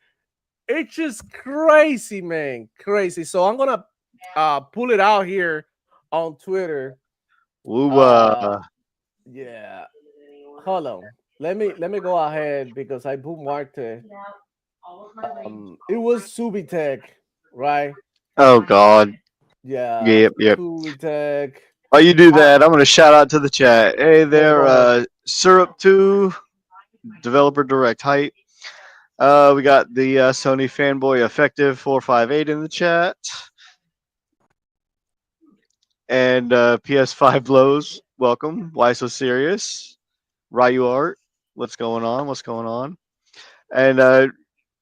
crazy, man. Crazy. So I'm going to pull it out here on Twitter. Yeah. Hold on. Let me go ahead because I bookmarked it. It was Subitech, right? Oh God. Yeah. Yep. Subitech. Oh, you do that. I'm gonna shout out to the chat. Hey there, Syrup2, developer direct hype. We got the Sony fanboy effective 458 in the chat. And PS5 blows, welcome. Why so serious? Ryu Art, what's going on? And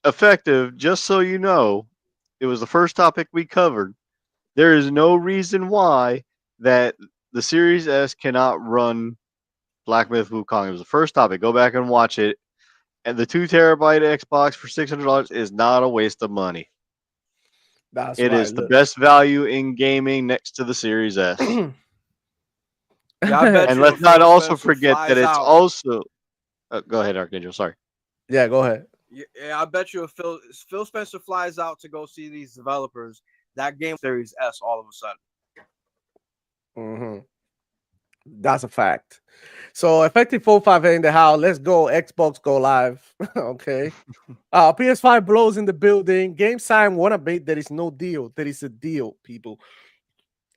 effective, just so you know, it was the first topic we covered. There is no reason why that the Series S cannot run Black Myth Wukong. It was the first topic. Go back and watch it. And the 2 terabyte Xbox for $600 is not a waste of money. It is the best value in gaming next to the Series S. Yeah, I bet and let's not also forget that it's also. Go ahead, Archangel. Sorry. Yeah, go ahead. Yeah, I bet you if Phil Spencer flies out to go see these developers, that game Series S all of a sudden. That's a fact. So effective 458 in the house. Let's go. Xbox go live. Okay. PS5 blows in the building. Game sign wanna bait. There is no deal. There is a deal, people.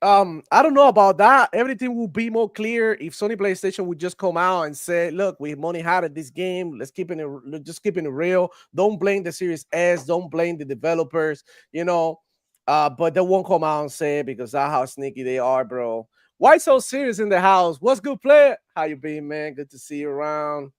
I don't know about that. Everything will be more clear if Sony PlayStation would just come out and say, "Look, we money had at this game. Let's just keeping it real. Don't blame the Series S. Don't blame the developers. You know." But they won't come out and say it because that's how sneaky they are, bro. Why so serious in the house? What's good, player? How you been, man? Good to see you around.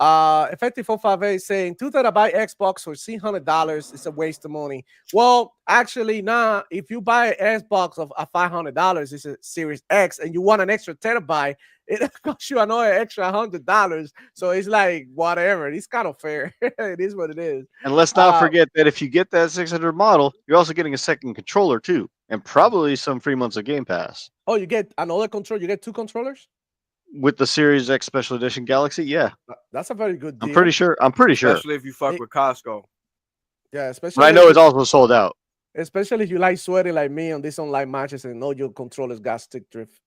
Effective 458 saying 2 terabyte Xbox for $600 is a waste of money. Well, actually, nah. If you buy an Xbox of $500, it's a Series X, and you want an extra terabyte, it costs you another extra $100. So it's like whatever. It's kind of fair. It is what it is. And let's not forget that if you get that 600 model, you're also getting a second controller too, and probably some free months of Game Pass. Oh, you get another controller? You get 2 controllers? With the Series X Special Edition Galaxy, yeah. That's a very good deal. I'm pretty sure. Especially if you fuck with Costco. Yeah, especially. But I know it's also sold out. Especially if you like sweating like me on these online matches and know your controllers got stick drift.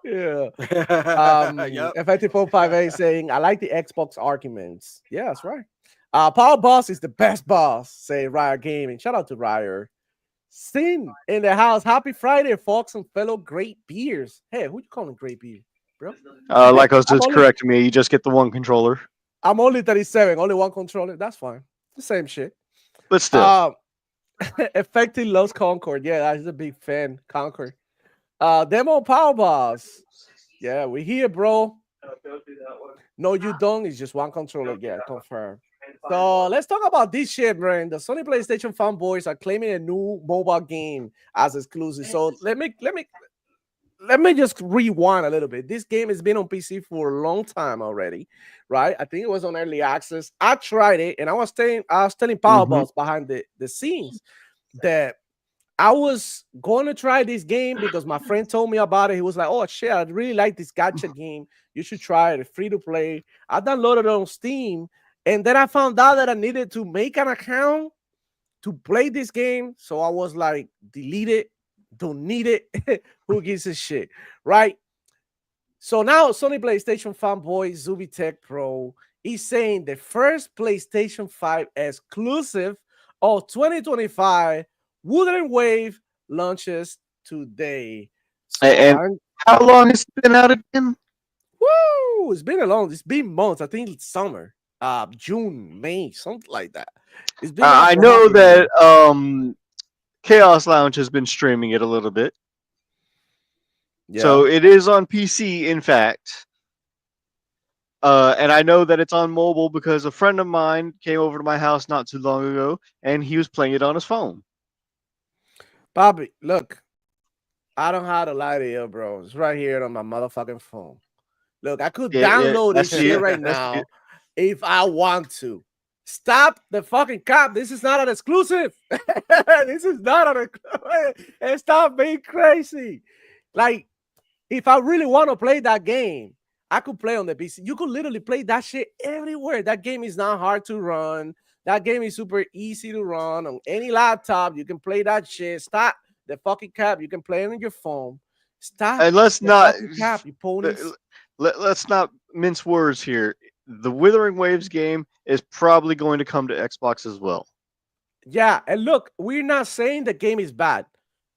Yeah. Yep. Effective 458 saying, I like the Xbox arguments. Yeah, that's right. Power Boss is the best boss, say Riot Gaming. Shout out to Riot. Sin in the house. Happy Friday, folks, and fellow great beers. Hey, who you calling great beer, bro? Lycos just corrected me. You just get the one controller. I'm only 37, only one controller. That's fine. The same shit. But still. Effective loves Concord. Yeah, I'm a big fan. Concord. Demo Power Boss. Yeah, we here, bro. No, you don't. It's just one controller. Yeah, confirm. So let's talk about this shit, man. The Sony PlayStation fanboys are claiming a new mobile game as exclusive. So let me just rewind a little bit. This game has been on PC for a long time already, right? I think it was on early access. I tried it, and I was telling Power Boss behind the scenes that I was going to try this game because my friend told me about it. He was like, "Oh shit, I really like this gacha game. You should try it. It's free to play." I downloaded it on Steam. And then I found out that I needed to make an account to play this game. So I was like, delete it. Don't need it. Who gives a shit? Right? So now Sony PlayStation fanboy Zubitech Pro is saying the first PlayStation 5 exclusive of 2025 Wuthering Wave launches today. So and how long has it been out again? Woo! It's been months. I think it's summer. June, May, something like that. It's been I know that Chaos Lounge has been streaming it a little bit. Yeah. So it is on PC, in fact. And I know that it's on mobile because a friend of mine came over to my house not too long ago, and he was playing it on his phone. Bobby, look, I don't have to lie to you, bro. It's right here on my motherfucking phone. Look, I could download this shit right now. If I want to. Stop the fucking cap. This is not an exclusive. This is not an exclusive. And stop being crazy. Like, if I really want to play that game, I could play on the PC. You could literally play that shit everywhere. That game is not hard to run. That game is super easy to run on any laptop. You can play that shit. Stop the fucking cap. You can play it on your phone. Stop. And let's not cap, you ponies. Let's not mince words here. The Wuthering Waves game is probably going to come to Xbox as well. Yeah, and look, we're not saying the game is bad.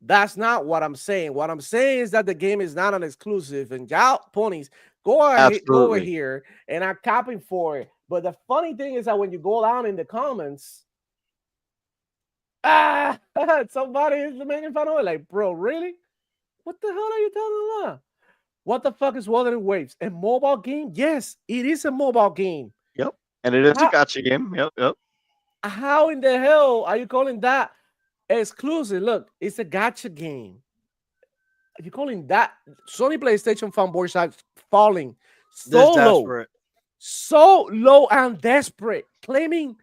That's not what I'm saying. What I'm saying is that the game is not an exclusive. And y'all ponies, go over here and I'm capping for it. But the funny thing is that when you go down in the comments, somebody is making fun of it. Like, bro, really? What the hell are you talking about? What the fuck is Wuthering Waves? A mobile game? Yes, it is a mobile game. Yep. And it is a gacha game. Yep. How in the hell are you calling that exclusive? Look, it's a gacha game. Are you calling that? Sony PlayStation fanboys are falling so low and desperate, claiming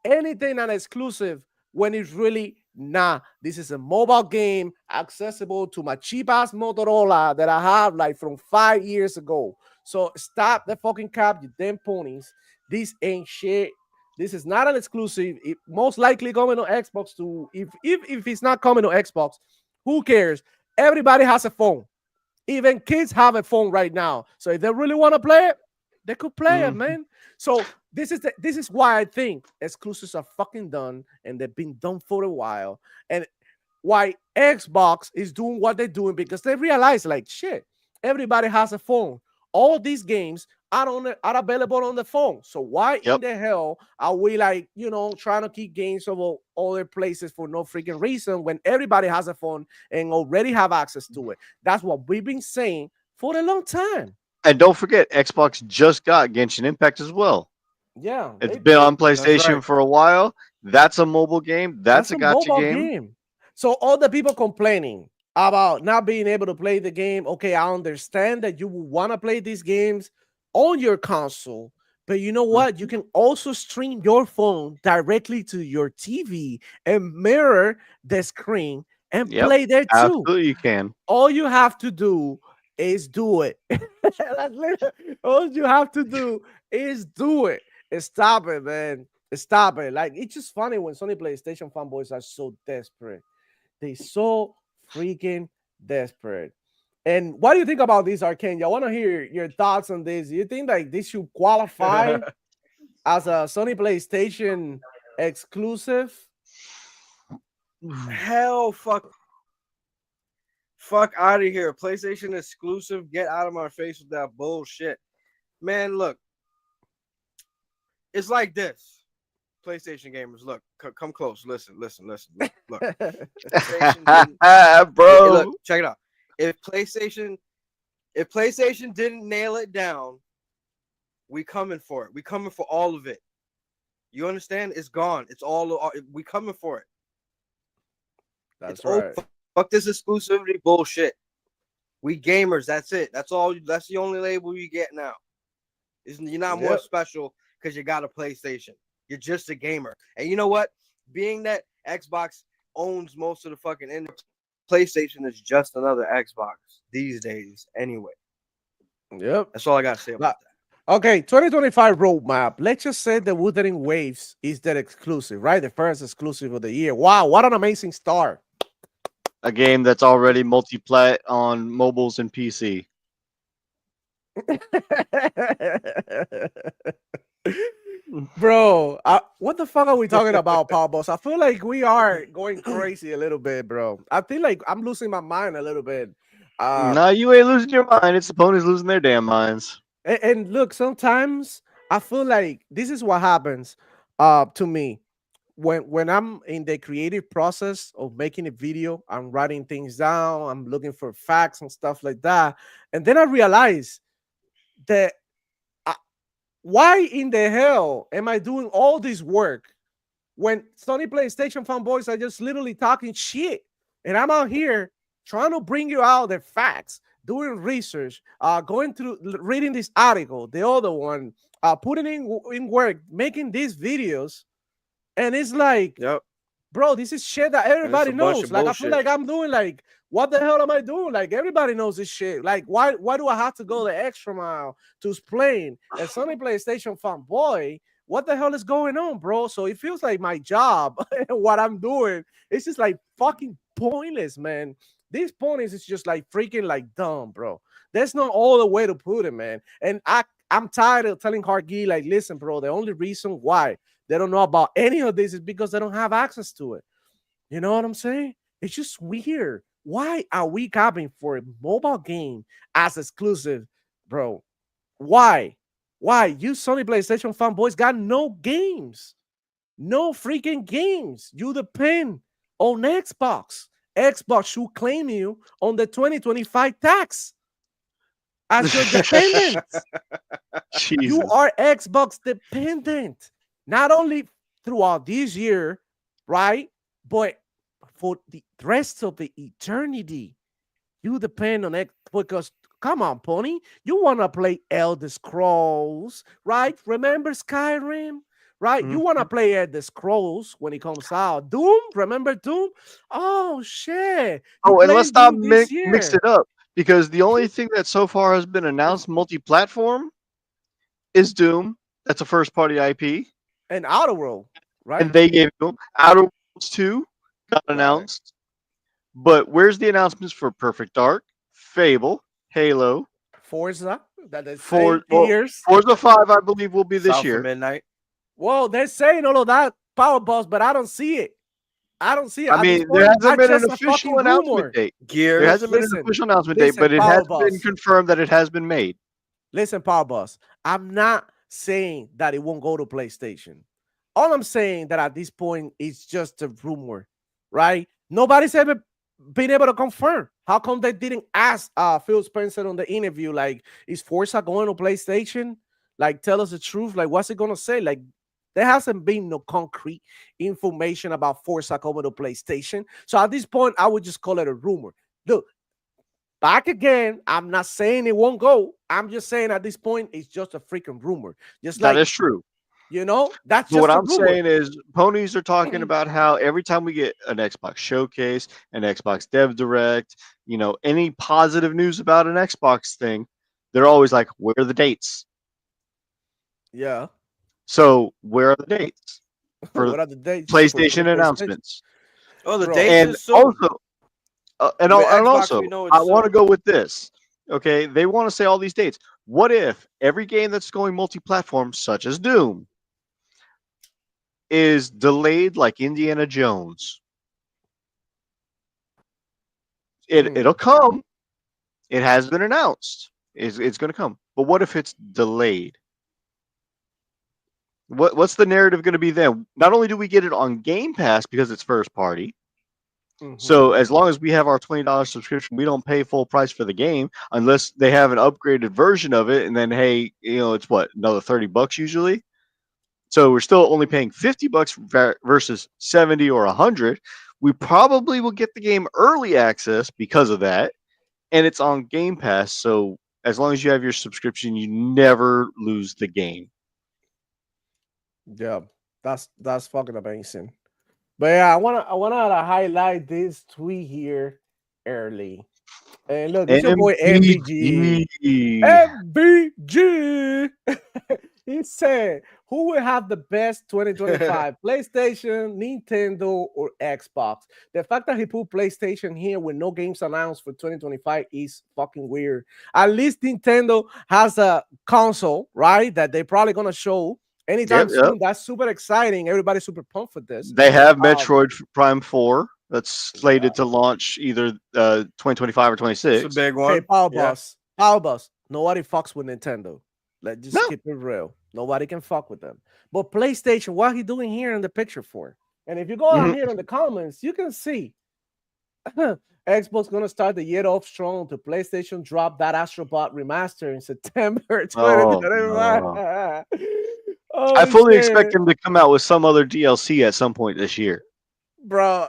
anything an exclusive when it's really not. This is a mobile game accessible to my cheap ass Motorola that I have like from 5 years ago. So stop the fucking cap, you damn ponies. This ain't shit. This is not an exclusive. It most likely coming on Xbox too. If it's not coming on Xbox, who cares? Everybody has a phone. Even kids have a phone right now. So if they really want to play it, they could play it, Mhm. man. So this is why I think exclusives are fucking done, and they've been done for a while. And why Xbox is doing what they're doing, because they realize, like, shit, everybody has a phone. All these games are available on the phone. So why in Yep. the hell are we, like, trying to keep games of other places for no freaking reason when everybody has a phone and already have access to it? That's what we've been saying for a long time. And don't forget, Xbox just got Genshin Impact as well. Yeah, It's they been did. on That's right. PlayStation for a while. That's a mobile game. That's That's a a gotcha mobile game. game. So all the people complaining about not being able to play the game, okay, I understand that you will want to play these games on your console, but you know what? You can also stream your phone directly to your TV and mirror the screen and Yep. play there too. Absolutely, you can. All you have to do is do it. That's literally- all you have to do is do it. And stop it, man. Stop it. Like, it's just funny when Sony PlayStation fanboys are so desperate. They so freaking desperate. And what do you think about this, Archangel? I want to hear your thoughts on this. Do you think like this should qualify as a Sony PlayStation exclusive? Hell, fuck out of here. PlayStation exclusive. Get out of my face with that bullshit, man. Look, it's like this. PlayStation gamers, look, come close. Listen. Look. PlayStation didn't, Bro. look, check it out. If PlayStation didn't nail it down, we coming for it. We coming for all of it. You understand? It's gone. It's all. We coming for it. That's It's right. fuck this exclusivity bullshit. We gamers. That's it. That's all. That's the only label you get now. You're not more special because you got a PlayStation. You're just a gamer. And you know what? Being that Xbox owns most of the fucking industry, PlayStation is just another Xbox these days anyway. Yep. That's all I got to say about that. Okay, 2025 roadmap. Let's just say the Wuthering Waves is that exclusive, right? The first exclusive of the year. Wow, what an amazing start. A game that's already multi-plat on mobiles and PC. Bro, what the fuck are we talking about, Paul Boss? I feel like we are going crazy a little bit, bro. I feel like I'm losing my mind a little bit. Nah, you ain't losing your mind. It's the ponies losing their damn minds. And look, sometimes I feel like this is what happens to me when I'm in the creative process of making a video. I'm writing things down, I'm looking for facts and stuff like that, and then I realize that why in the hell am I doing all this work when Sony PlayStation fanboys are just literally talking shit, and I'm out here trying to bring you out the facts, doing research, going through, reading this article, the other one, putting in work, making these videos, and it's like, Yep. bro, this is shit that And it's everybody a bunch knows. of Like, I feel bullshit. like I'm doing like, what the hell am I doing? Like, everybody knows this shit. Like, why do I have to go the extra mile to explain as Sony PlayStation fanboy what the hell is going on, bro? So it feels like my job and what I'm doing is just like fucking pointless, man. These pointless is just like freaking like dumb, bro. There's no other way to put it, man. And I'm tired of telling Hargi, like, listen, bro, the only reason why they don't know about any of this is because they don't have access to it. You know what I'm saying? It's just weird. Why are we capping for a mobile game as exclusive, bro? Why? Why? You Sony PlayStation fanboys got no games. No freaking games. You depend on Xbox. Xbox should claim you on the 2025 tax as your dependent. You Jesus. are Xbox dependent, not only throughout this year, right? But for the rest of the eternity, you depend on it because come on, Pony, you want to play Elder Scrolls, right? Remember Skyrim, right? You want to play Elder Scrolls when it comes out. Doom, remember Doom? Oh shit! You Oh, and let's playing not Doom this mix year it up because the only thing that so far has been announced multi-platform is Doom. That's a first-party IP, and Outer World, right? and they gave them Outer Worlds 2 got Right. announced. But where's the announcements for Perfect Dark, Fable, Halo. Forza, that is Forza 8 years. 5, I believe, will be this South year. of Midnight. Well, they're saying all of that power boss, but I don't see it. I don't see it. I At this mean, point, there hasn't that's been an just a official fucking announcement rumor. date. Gears. There hasn't been Listen, an official announcement date, but it Power has Boss. been confirmed that it has been made. Listen, Power Boss, I'm not saying that it won't go to PlayStation. All I'm saying that at this point it's just a rumor, right? Nobody's ever been able to confirm. How come they didn't ask Phil Spencer on the interview, like, is Forza going to PlayStation? Like, tell us the truth. Like, what's it gonna say? Like, there hasn't been no concrete information about Forza coming to PlayStation. So at this point, I would just call it a rumor. Look, back again, I'm not saying it won't go. I'm just saying at this point, it's just a freaking rumor. Just That like, is true. you know, that's But just what a I'm rumor. saying is, ponies are talking about how every time we get an Xbox showcase, an Xbox Dev Direct, you know, any positive news about an Xbox thing, they're always like, "Where are the dates?" Yeah. So, where are the dates for What are the dates? PlayStation PlayStation? announcements? Oh, the Bro. dates And is soon. also, and With Xbox, also, we know it's I want to soon. go with this. Okay, they want to say all these dates. What if every game that's going multi-platform, such as Doom, is delayed like Indiana Jones? It'll come. It has been announced. It's going to come. But what if it's delayed? What's the narrative going to be then? Not only do we get it on Game Pass because it's first party, so as long as we have our $20 subscription, we don't pay full price for the game unless they have an upgraded version of it. And then, hey, you know, it's what, another $30 usually. So we're still only paying $50 versus 70 or 100. We probably will get the game early access because of that, and it's on Game Pass. So as long as you have your subscription, you never lose the game. Yeah, that's fucking amazing. But yeah, I wanna highlight this tweet here early. And look, it's your boy MBG. MBG. He said, who will have the best 2025? PlayStation, Nintendo, or Xbox? The fact that he put PlayStation here with no games announced for 2025 is fucking weird. At least Nintendo has a console, right? That they're probably gonna show anytime soon. That's super exciting. Everybody's super pumped for this. They have Metroid Prime 4 that's slated to launch either 2025 or 26. It's a big one. Okay, Power Boss. Nobody fucks with Nintendo. Let's just keep it real. Nobody can fuck with them. But PlayStation, what he doing here in the picture for? And if you go out here in the comments, you can see Xbox gonna start the year off strong to PlayStation drop that Astrobot remaster in September 2025. Oh, I fully expect them to come out with some other DLC at some point this year. Bro,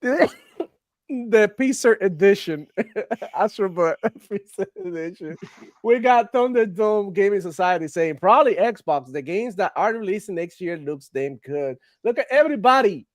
the PC edition, Astrobot PC edition. We got Thunderdome Gaming Society saying probably Xbox. The games that are releasing next year looks damn good. Look at everybody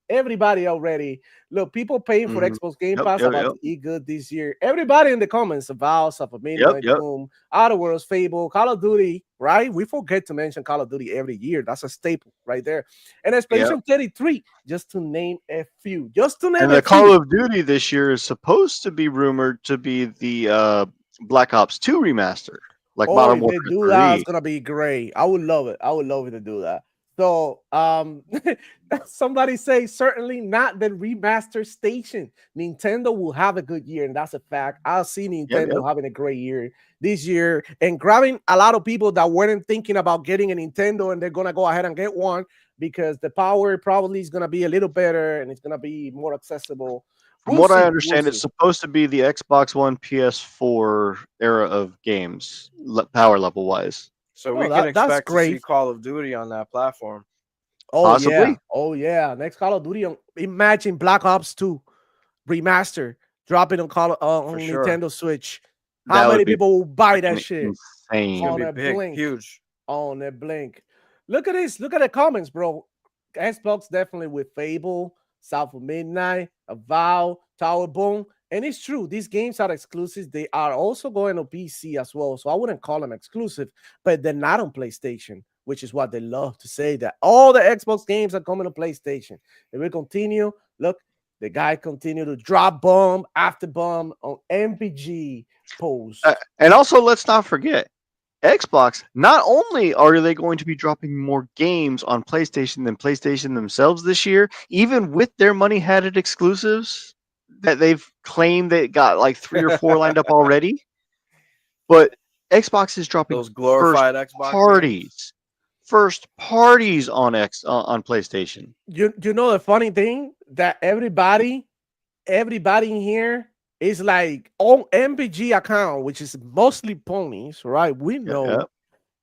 already. Look, people paying for Xbox Game Pass about to eat good this year. Everybody in the comments, Val, South of Midnight, Boom, Outer Worlds, Fable, Call of Duty, right? We forget to mention Call of Duty every year. That's a staple right there. And Expedition 33, just to name a few. And the Call of Duty this year is supposed to be rumored to be the Black Ops 2 remaster. Like Modern Warfare 3. Do that, it's gonna be great. I would love it. I would love it to do that. So somebody say certainly not the remaster station. Nintendo will have a good year, and that's a fact. I'll see Nintendo having a great year this year and grabbing a lot of people that weren't thinking about getting a Nintendo, and they're gonna go ahead and get one because the power probably is gonna be a little better and it's gonna be more accessible. From what I understand, it's supposed to be the Xbox One, PS4 era of games, power level wise. So we can expect to see Call of Duty on that platform. Possibly. Next Call of Duty. Imagine Black Ops 2 remaster dropping on Nintendo Switch. How many people will buy that shit? Insane. On a blink. Huge. On a blink. Look at this. Look at the comments, bro. Xbox definitely with Fable, South of Midnight, Avowed, Tower Boom. And it's true, these games are exclusives. They are also going on PC as well. So I wouldn't call them exclusive, but they're not on PlayStation, which is what they love to say, that all the Xbox games are coming to PlayStation. They will continue. Look, The guy continued to drop bomb after bomb on MPG post. And also, let's not forget, Xbox, not only are they going to be dropping more games on PlayStation than PlayStation themselves this year, even with their money-hatted exclusives that they've claimed they got like 3 or 4 lined up already, but Xbox is dropping Those glorified first Xbox parties. games. First parties on PlayStation. You know the funny thing that everybody in here is like on MPG account, which is mostly ponies, right? We know Yep.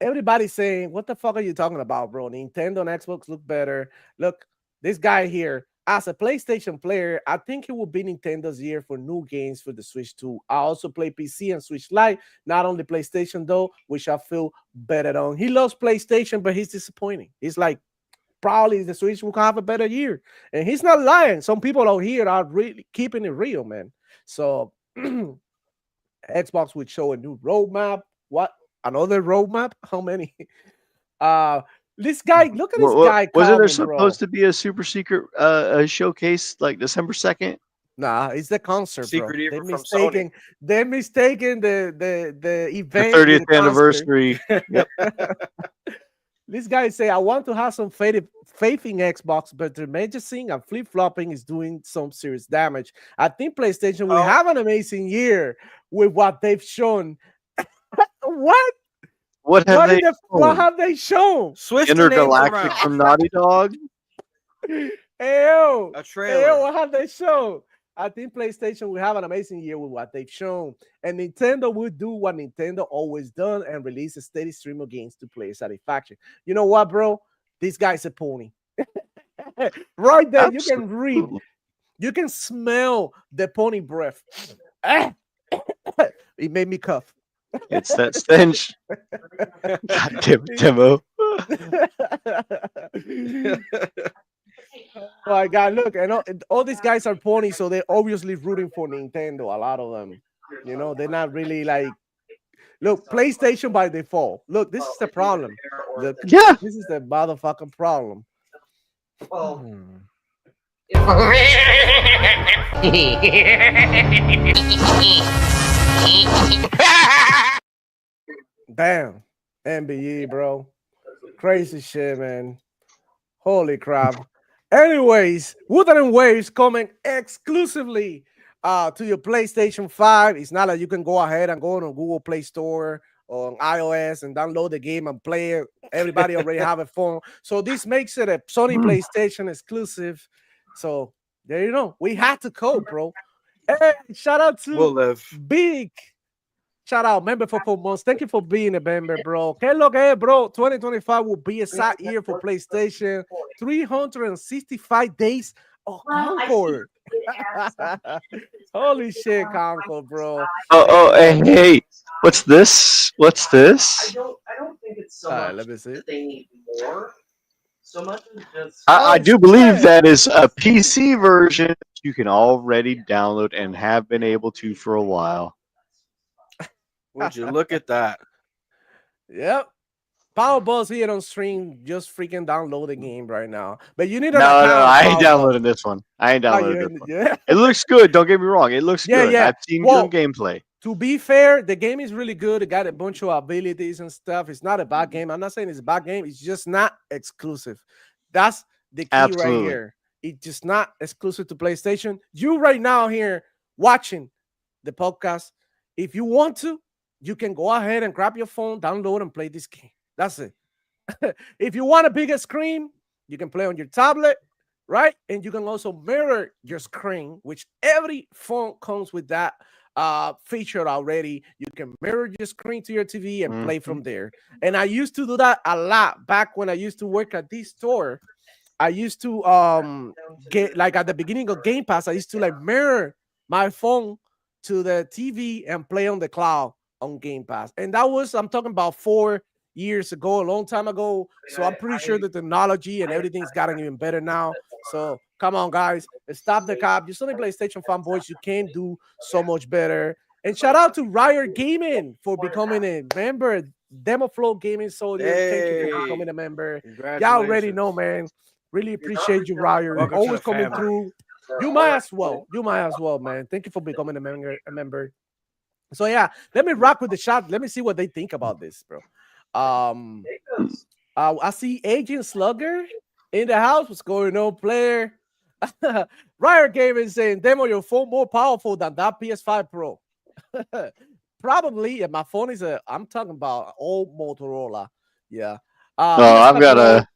everybody's saying, "What the fuck are you talking about, bro? Nintendo and Xbox look better." Look, this guy here, as a PlayStation player, I think it will be Nintendo's year for new games for the Switch 2. I also play PC and Switch Lite, not only PlayStation though, which I feel better on. He loves PlayStation, but he's disappointing. He's like, probably the Switch will have a better year, and he's not lying. Some people out here are really keeping it real, man. So Xbox would show a new roadmap. What? Another roadmap? How many? This guy, look at this guy. Wasn't there Calvin, supposed to be a super secret showcase like December 2nd? Nah, it's the concert, Secret bro. even from Sony. They're mistaking the The event. 30th with the anniversary. Yep. This guy say, I want to have some faith in Xbox, but the messaging and flip-flopping is doing some serious damage. I think PlayStation will have an amazing year with what they've shown. What? What have they shown? Switch Intergalactic from Naughty Dog. A trailer. What have they shown? I think PlayStation will have an amazing year with what they've shown, and Nintendo will do what Nintendo always done and release a steady stream of games to player satisfaction. You know what, bro? This guy's a pony. Right there, Absolutely. you can read, you can smell the pony breath. It made me cough. It's that stench. God damn it, Demo. Oh my God, look, and all these guys are ponies, so they're obviously rooting for Nintendo. A lot of them, you know, they're not really like, look, PlayStation by default. Look, this is the problem. Look, Yeah. this is the motherfucking problem. Damn, NBA, bro, crazy shit, man. Holy crap. Anyways, Wuthering Waves coming exclusively to your PlayStation 5. It's not like you can go ahead and go on Google Play Store or on iOS and download the game and play it. Everybody already have a phone. So this makes it a Sony PlayStation exclusive. So there you know. We had to cope, bro. Hey, shout out to We'll live. Big. Shout out, member for 4 months. Thank you for being a member, bro. Que lo que es, bro? 2025 will be a sad year for PlayStation. 365 days of Concord. Holy shit, Concord, bro. Hey, what's this? What's this? I don't think it's so Let much me see. that they need more. So much as just I do believe that is a PC version you can already download and have been able to for a while. Would you look at that? Yep. Powerball's here on stream. Just freaking download the game right now. But you need No, an account. I ain't Powerball. downloading this one. I ain't Oh, downloading this one. yeah. It looks good. Don't get me wrong. It looks Yeah, good. yeah. I've seen Well, good gameplay. To be fair, the game is really good. It got a bunch of abilities and stuff. It's not a bad game. I'm not saying it's a bad game. It's just not exclusive. That's the key right Absolutely. here. It's just not exclusive to PlayStation. You right now here watching the podcast, if you want to, you can go ahead and grab your phone, download, and play this game. That's it. If you want a bigger screen, you can play on your tablet, right? And you can also mirror your screen, which every phone comes with that feature already. You can mirror your screen to your TV and play from there. And I used to do that a lot back when I used to work at this store. I used to get like at the beginning of Game Pass, I used to like mirror my phone to the TV and play on the cloud on Game Pass. And that was, I'm talking about 4 years ago, a long time ago. So I'm pretty sure the technology and everything's gotten even better now. So come on, guys, stop the cap. You're Sony PlayStation fanboys. You can do so much better. And shout out to Riot Gaming for becoming a member. Demoflow Gaming Soldier. Thank you for becoming a member. Y'all already know, man. Really appreciate you, Riot. Welcome to Always the coming family. through You might as well. You might as well, man. Thank you for becoming a member. So yeah, let me rock with the shot. Let me see what they think about this, bro. Um, I see Agent Slugger in the house. What's going on, player? Riot Gaming saying, "Demo, your phone more powerful than that PS5 Pro." Probably. And my phone is I'm talking about old Motorola. Yeah. I've PS5 got Pro. a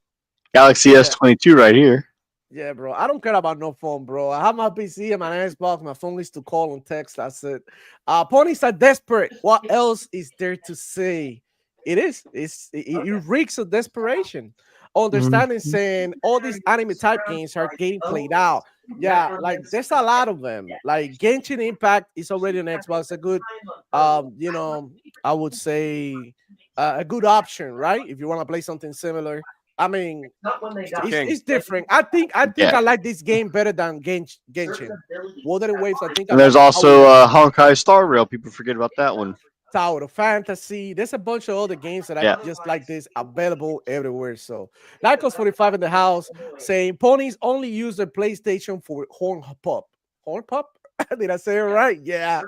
Galaxy Yeah. S22 right here. Yeah, bro. I don't care about no phone, bro. I have my PC and my Xbox. My phone is to call and text. That's it. Ponies are desperate. What else is there to say? It is. It reeks of desperation. Understanding saying all these anime type games are getting played out. Yeah, like there's a lot of them. Like Genshin Impact is already on Xbox. A good, I would say a good option, right? If you want to play something similar. I mean, it's different. I think I like this game better than Genshin. Wuthering Waves, I think I And like there's it. also Honkai Star Rail. People forget about that one. Tower of Fantasy. There's a bunch of other games that I Yeah. just like this available everywhere. So, Lycos 45 in the house saying ponies only use their PlayStation for horn pop. Horn pop? Did I say it right? Yeah.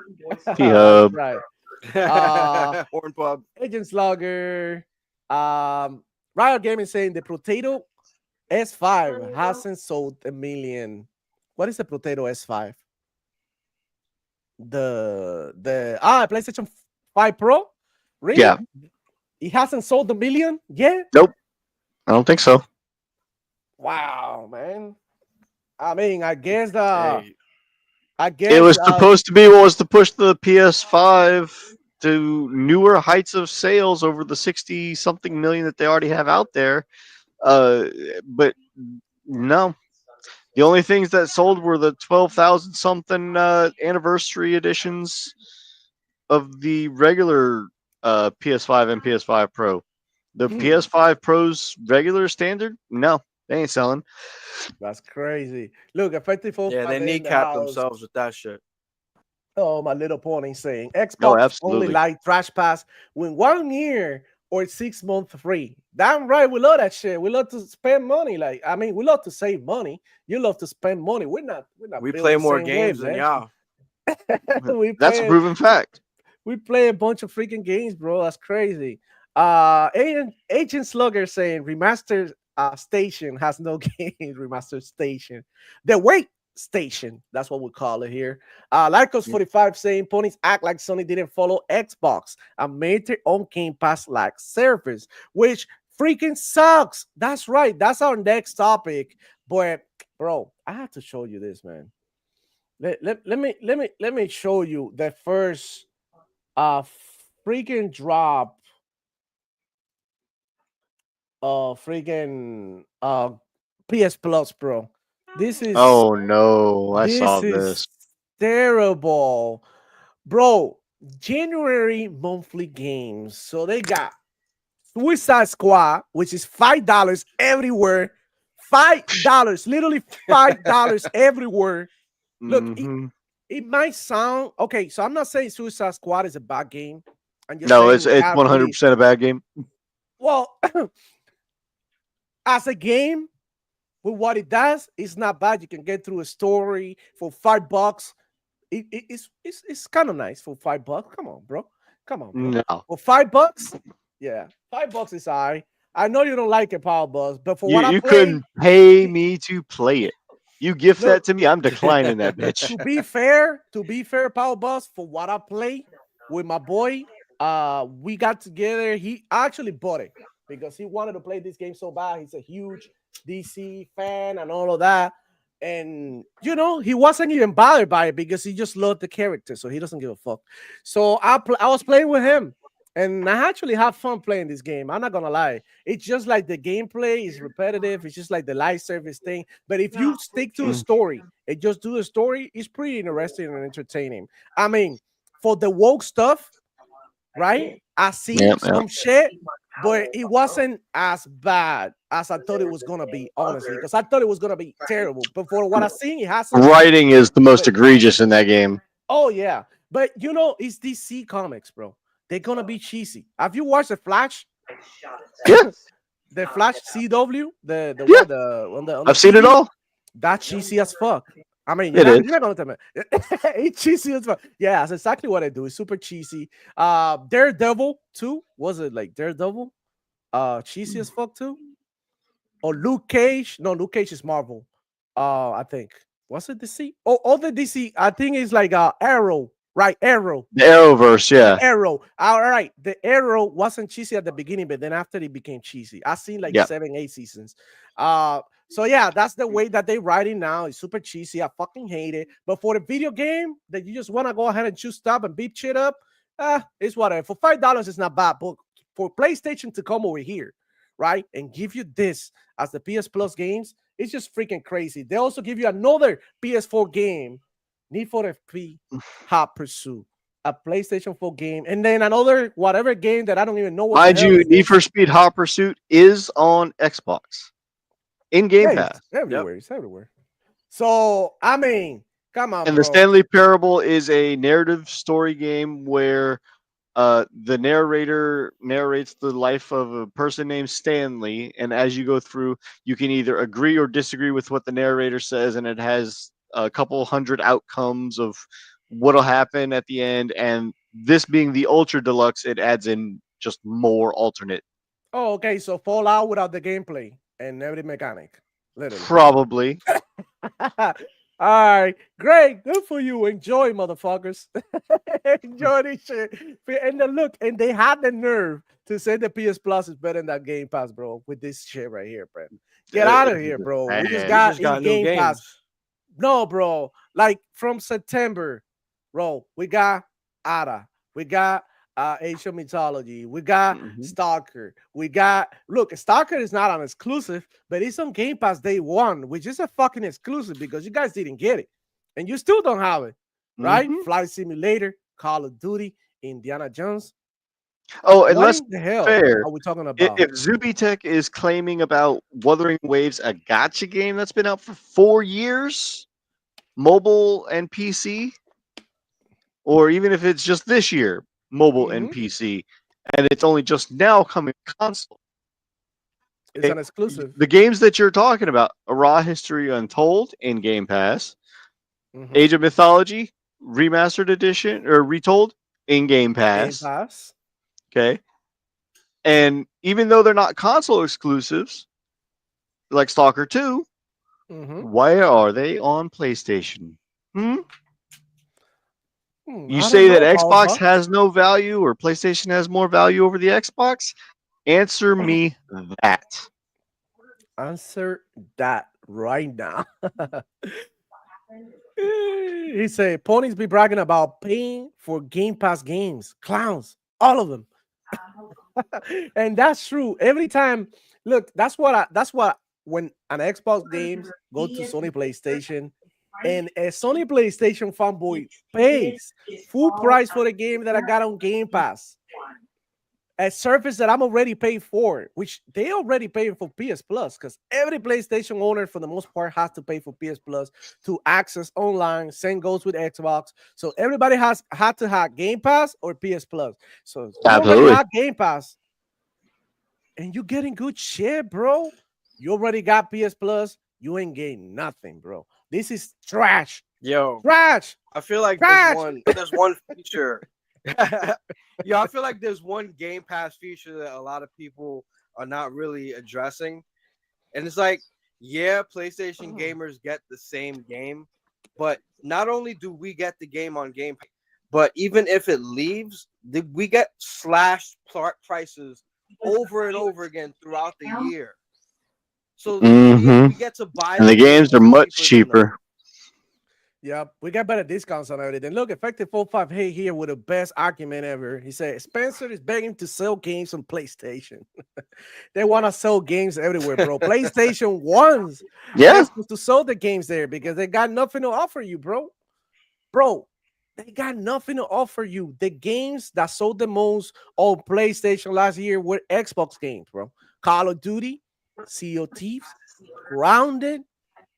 P-Hub. Right. Horn pub. Agent Slugger. Riot Gaming saying the Potato S5 hasn't sold 1 million. What is the Potato S5? The PlayStation 5 Pro? Really? Yeah. It hasn't sold 1 million yet? Nope. I don't think so. Wow, man. I mean, I guess Hey, It was supposed to be what was to push the PS5 to newer heights of sales over the 60 something million that they already have out there. But no. The only things that sold were the 12,000 something anniversary editions of the regular PS5 and PS5 Pro. The PS5 Pro's regular standard, no, they ain't selling. That's crazy. Look, effective yeah, they kneecap themselves with that shit. Oh, my little pony saying No, Xbox only absolutely. like Trash Pass when 1 year or 6 months free. Damn right, we love that shit. We love to spend money. Like, I mean, we love to save money. You love to spend money. We're not. We built play the more same games way, than man. y'all. That's a proven fact. We play a bunch of freaking games, bro. That's crazy. Agent Slugger saying remastered station has no games. Remastered station. The wait station. That's what we call it here. Lycos 45 saying ponies act like Sony didn't follow Xbox and made their own Game Pass like service, which freaking sucks. That's right. That's our next topic. But bro, I have to show you this, man. Let me show you the first freaking drop freaking PS Plus, bro. This is Oh no, I saw is this. terrible, bro. January monthly games. So they got Suicide Squad, which is $5 everywhere. $5, literally $5 everywhere. Look, Mhm. it might sound okay. So I'm not saying Suicide Squad is a bad game. I'm just No, saying it's it have really- 100% a bad game. well, as a game, with what it does, it's not bad. You can get through a story for $5. It's kind of nice for $5. Come on, bro. Come on, bro. No, For $5, yeah, $5 is high. I know you don't like it, Power Buzz, but for what I you play, couldn't pay me to play it. You gift Look. that to me, I'm declining that bitch. to be fair, Power Buzz, for what I play with my boy, we got together. He actually bought it because he wanted to play this game so bad. He's a huge DC fan and all of that. And he wasn't even bothered by it because he just loved the character, so he doesn't give a fuck. So I was playing with him, and I actually have fun playing this game. I'm not gonna lie. It's just like the gameplay is repetitive. It's just like the live service thing. But if you stick to the story and just do the story, it's pretty interesting and entertaining. I mean, for the woke stuff, right? I see some shit, but it wasn't as bad as I thought it was gonna be, honestly, because I thought it was gonna be terrible. But for what I've seen, it hasn't. Writing is the most egregious in that game. Oh yeah, but it's DC Comics, bro. They're gonna be cheesy. Have you watched the Flash? Yeah. The Flash CW, the Yeah. one, the on the I've seen it TV? all. That's cheesy as fuck. I mean, It is. you're not gonna tell me it's cheesy as well. Yeah, that's exactly what I do. It's super cheesy. Daredevil too. Was it like Daredevil? Cheesy as fuck too. Or Luke Cage? No, Luke Cage is Marvel. I think. Was it DC? Oh, all the DC. I think it's like Arrow, right? Arrow. The Arrowverse, The yeah. Arrow. All right. The Arrow wasn't cheesy at the beginning, but then after it became cheesy. I've seen like Yeah. 7, 8 seasons. So yeah, that's the way that they write it now. It's super cheesy. I fucking hate it. But for the video game that you just want to go ahead and choose stuff and beat shit up, it's whatever. For $5, it's not bad. But for PlayStation to come over here, right, and give you this as the PS Plus games, it's just freaking crazy. They also give you another PS4 game, Need for Speed Hot Pursuit, a PlayStation 4 game, and then another whatever game that I don't even know what. Mind you, Need for Speed Hot Pursuit is on Xbox in Game Pass. It's everywhere. It's everywhere. So I mean, come on, And bro. the Stanley Parable is a narrative story game where the narrator narrates the life of a person named Stanley, and as you go through, you can either agree or disagree with what the narrator says, and it has a couple hundred outcomes of what'll happen at the end. And this being the Ultra Deluxe, it adds in just more alternate. Oh, okay. So Fallout without the gameplay and every mechanic, literally. Probably. All right, great, good for you. Enjoy, motherfuckers. Enjoy this shit. And then look, and they had the nerve to say the PS Plus is better than that Game Pass, bro. With this shit right here, bro. Get out of here, bro. We just got new Game Pass. games. No, bro. Like from September, bro, we got Ada. We got Asian Mythology. We got Stalker. We got, look, Stalker is not an exclusive, but it's on Game Pass day one, which is a fucking exclusive because you guys didn't get it. And you still don't have it, right? Flight Simulator, Call of Duty, Indiana Jones. Oh, and What let's in the hell fair. are we talking about? If Zubitech is claiming about Wuthering Waves, a gacha game that's been out for 4 years, mobile and PC, or even if it's just this year, mobile and PC, and it's only just now coming to console. It's an exclusive. The games that you're talking about, A Raw History Untold in Game Pass, Age of Mythology Remastered Edition or Retold in Game Pass. Game Pass. Okay. And even though they're not console exclusives, like Stalker 2, why are they on PlayStation? You say that Xbox has no value or PlayStation has more value over the Xbox? Answer me that. Answer that right now. He said, ponies be bragging about paying for Game Pass games. Clowns. All of them. And that's true. Every time, look, that's what when an Xbox games go to Sony PlayStation, and a Sony PlayStation fanboy pays full price for the game that I got on Game Pass, a service that I'm already paid for, which they already paying for PS Plus, because every PlayStation owner, for the most part, has to pay for PS Plus to access online. Same goes with Xbox. So everybody had to have Game Pass or PS Plus. So if you already have Game Pass, and you getting good shit, bro. You already got PS Plus. You ain't getting nothing, bro. This is trash. Yo, trash. I feel like there's one feature. Yo, I feel like there's one Game Pass feature that a lot of people are not really addressing. And it's like, yeah, PlayStation gamers get the same game, but not only do we get the game on Game Pass, but even if it leaves, we get slashed prices over and over again throughout the year. So we get to buy, and the games are much cheaper. Yeah, we got better discounts on everything. Look, Effective 45 Hey here with the best argument ever. He said Spencer is begging to sell games on PlayStation. They want to sell games everywhere, bro. PlayStation wants to sell the games there because they got nothing to offer you, bro. Bro, they got nothing to offer you. The games that sold the most on PlayStation last year were Xbox games, bro. Call of Duty, Sea of Thieves, Grounded,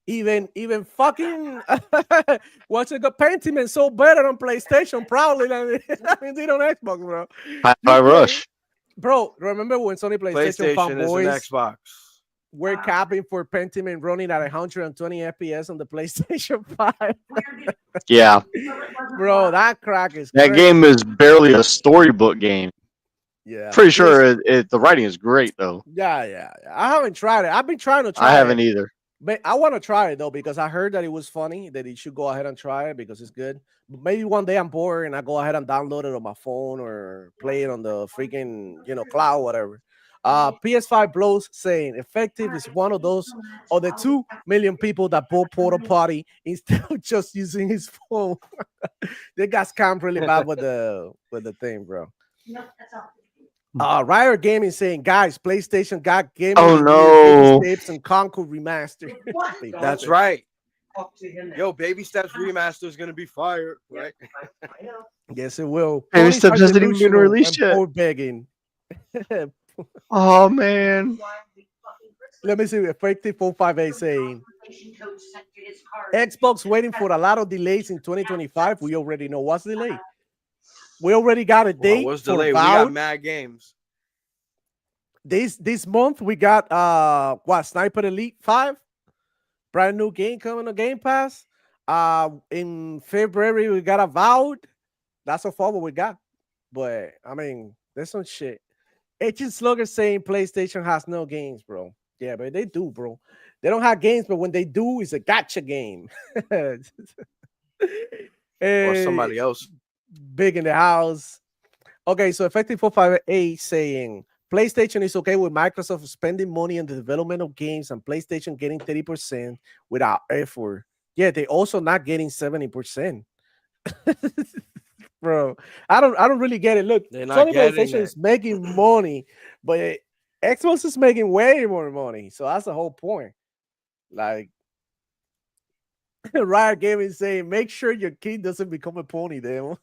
even fucking what's it called? Pentiment so better on PlayStation probably than it did on Xbox, bro. High Rush, bro. Remember when PlayStation is an Fanboys? Xbox. we're capping for Pentiment running at 120 FPS on the PlayStation 5. Yeah, Bro, that crack is that crazy. game is barely a storybook game. Yeah. Pretty sure the writing is great though. Yeah. I haven't tried it. I've been trying to try I it. haven't either. But I want to try it though because I heard that it was funny, that you should go ahead and try it because it's good. But maybe one day I'm bored and I go ahead and download it on my phone or play it on the freaking cloud, whatever. PS5 blows saying effective is one of those or the 2 million people that bought Portal Potty instead of just using his phone. They got scammed really bad with the thing, bro. Riot Gaming saying, guys, PlayStation got gaming. Oh no! Baby Steps and Conquer remastered. That's right. Yo, Baby Steps Remaster is gonna be fired, right? Yes, it will. Baby Steps hasn't even been released yet. Begging. Oh man! Let me see. Effective 458 saying Xbox waiting for a lot of delays in 2025. We already know what's delayed. We already got a date. What's for delayed? We Valve. got mad games. This month we got Sniper Elite 5, brand new game coming to Game Pass. In February we got Avowed. That's so far what we got. But I mean, there's some shit. Agent Slugger saying PlayStation has no games, bro. Yeah, but they do, bro. They don't have games, but when they do, it's a gotcha game. Or somebody else. Big in the house. Okay, so Effective 458 saying PlayStation is okay with Microsoft spending money on the development of games and PlayStation getting 30% without effort. Yeah, they also not getting 70%. Bro, I don't really get it. Look, Sony PlayStation is making money, but Xbox is making way more money. So that's the whole point. Like, Riot Gaming saying, make sure your kid doesn't become a pony, damn.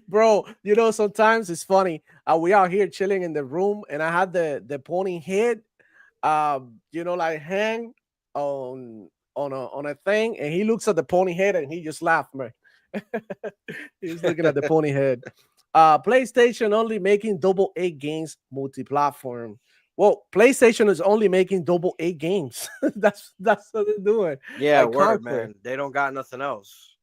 Bro, sometimes it's funny. We out here chilling in the room, and I had the pony head, like hang on a thing, and he looks at the pony head and he just laughed, man. He's looking at the pony head. PlayStation only making AA games multi-platform. Well, PlayStation is only making AA games. that's what they're doing. Yeah, like word, man. They don't got nothing else.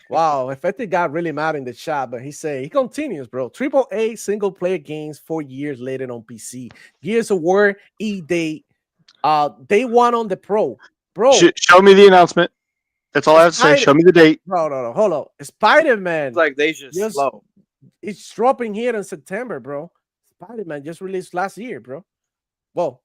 Wow, Effective got really mad in the chat, but he continues, bro. AAA single player games 4 years later on PC. Gears of War day one on the Pro, bro. Show me the announcement. That's all I have to say. Show me the date. No, hold on. Spider-Man. It's like they just slow. It's dropping here in September, bro. Spider-Man just released last year, bro. Well,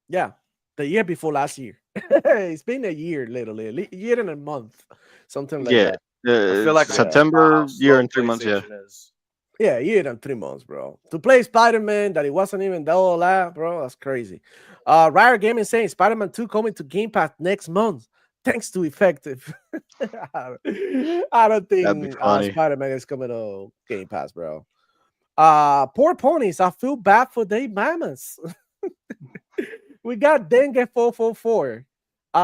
yeah, the year before last year. It's been a year, literally, a year and a month, something like that. I feel like September, year and 3 months. Yeah, year and 3 months, bro. To play Spider-Man, that it wasn't even all that, bro. That's crazy. Riot Gaming saying Spider-Man 2 coming to Game Pass next month. Thanks to Effective. I don't think Spider-Man is coming to Game Pass, bro. Poor ponies. I feel bad for they mamas. We got Dengue 444.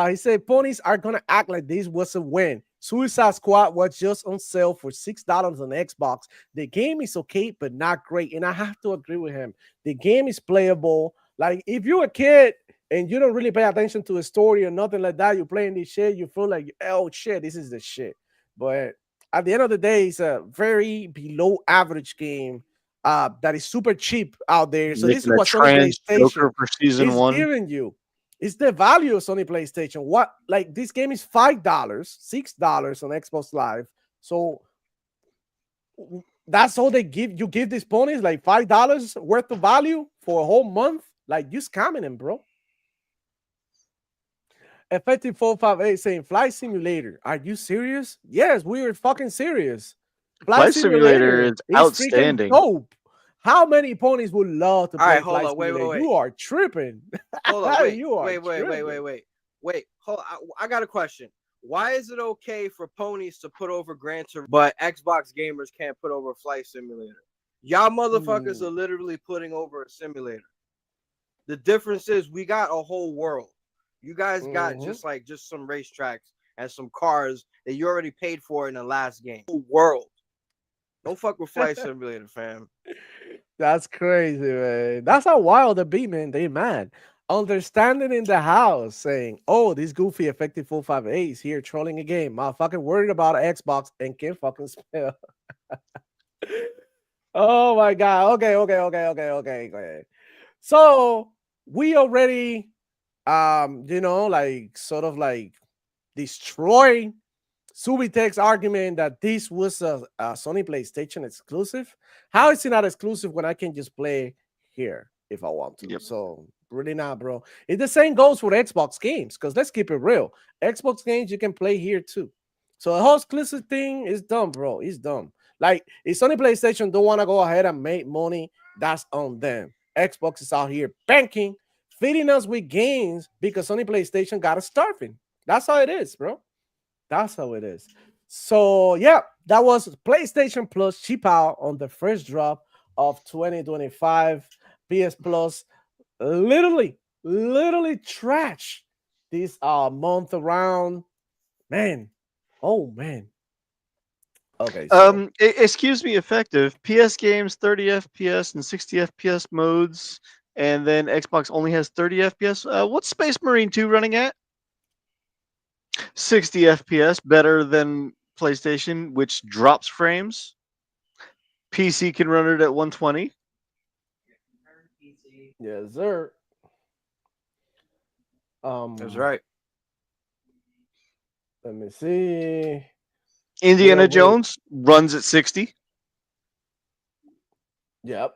He said ponies are gonna act like this was a win. Suicide Squad was just on sale for $6 on Xbox. The game is okay, but not great. And I have to agree with him. The game is playable. Like, if you're a kid and you don't really pay attention to the story or nothing like that, you're playing this shit, you feel like, oh shit, this is the shit. But at the end of the day, it's a very below average game that is super cheap out there. So this is what Sony PlayStation is giving you. It's the value of Sony PlayStation. What, like, this game is $5, $6 on Xbox Live. So that's all they give. You give these ponies like $5 worth of value for a whole month. Like, you scamming them, bro. Effective 458 saying Flight Simulator. Are you serious? Yes, we are fucking serious. Flight Simulator is outstanding. Dope. How many ponies would love to play Flight Simulator? Wait. You are tripping. Hold on, wait. Hold on. I got a question. Why is it okay for ponies to put over Gran Turismo, but Xbox gamers can't put over Flight Simulator? Y'all motherfuckers are literally putting over a simulator. The difference is we got a whole world. You guys got just some racetracks and some cars that you already paid for in the last game. Whole world. Don't fuck with Flight Simulator, fam. That's crazy, man. That's how wild they be, man. They mad. Understanding in the house saying, "Oh, this goofy effective 458 is here trolling a game. Motherfucking worried about Xbox and can't fucking spell." Oh my god. Okay. So we already like sort of like destroy Subitek's argument that this was a Sony PlayStation exclusive. How is it not exclusive when I can just play here if I want to? Yep. So really not, bro. It's the same goes for Xbox games, because let's keep it real. Xbox games you can play here too. So the whole exclusive thing is dumb, bro. It's dumb. Like if Sony PlayStation don't want to go ahead and make money, that's on them. Xbox is out here banking, feeding us with games because Sony PlayStation got us starving. That's how it is, bro. That's how it is. So yeah, that was PlayStation Plus cheap out on the first drop of 2025. PS Plus literally trash this month around. Man. Oh man. Okay. So, Excuse me, effective. PS games 30 FPS and 60 FPS modes, and then Xbox only has 30 FPS. What's Space Marine 2 running at? 60 FPS, better than PlayStation, which drops frames. PC can run it at 120. yes, sir. That's right. Let me see. Indiana Wait. Jones runs at 60. Yep.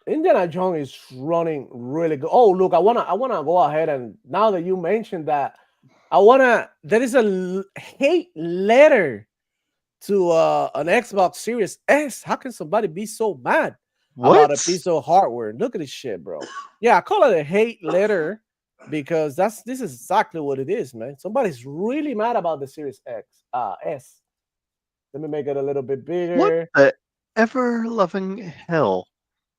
Indiana Jones is running really good. Oh, look, I wanna go ahead, and now that you mentioned that, there is a hate letter to an Xbox Series S. How can somebody be so mad about a piece of hardware? Look at this shit, bro. Yeah, I call it a hate letter because this is exactly what it is, man. Somebody's really mad about the Series S. Let me make it a little bit bigger. What the ever loving hell?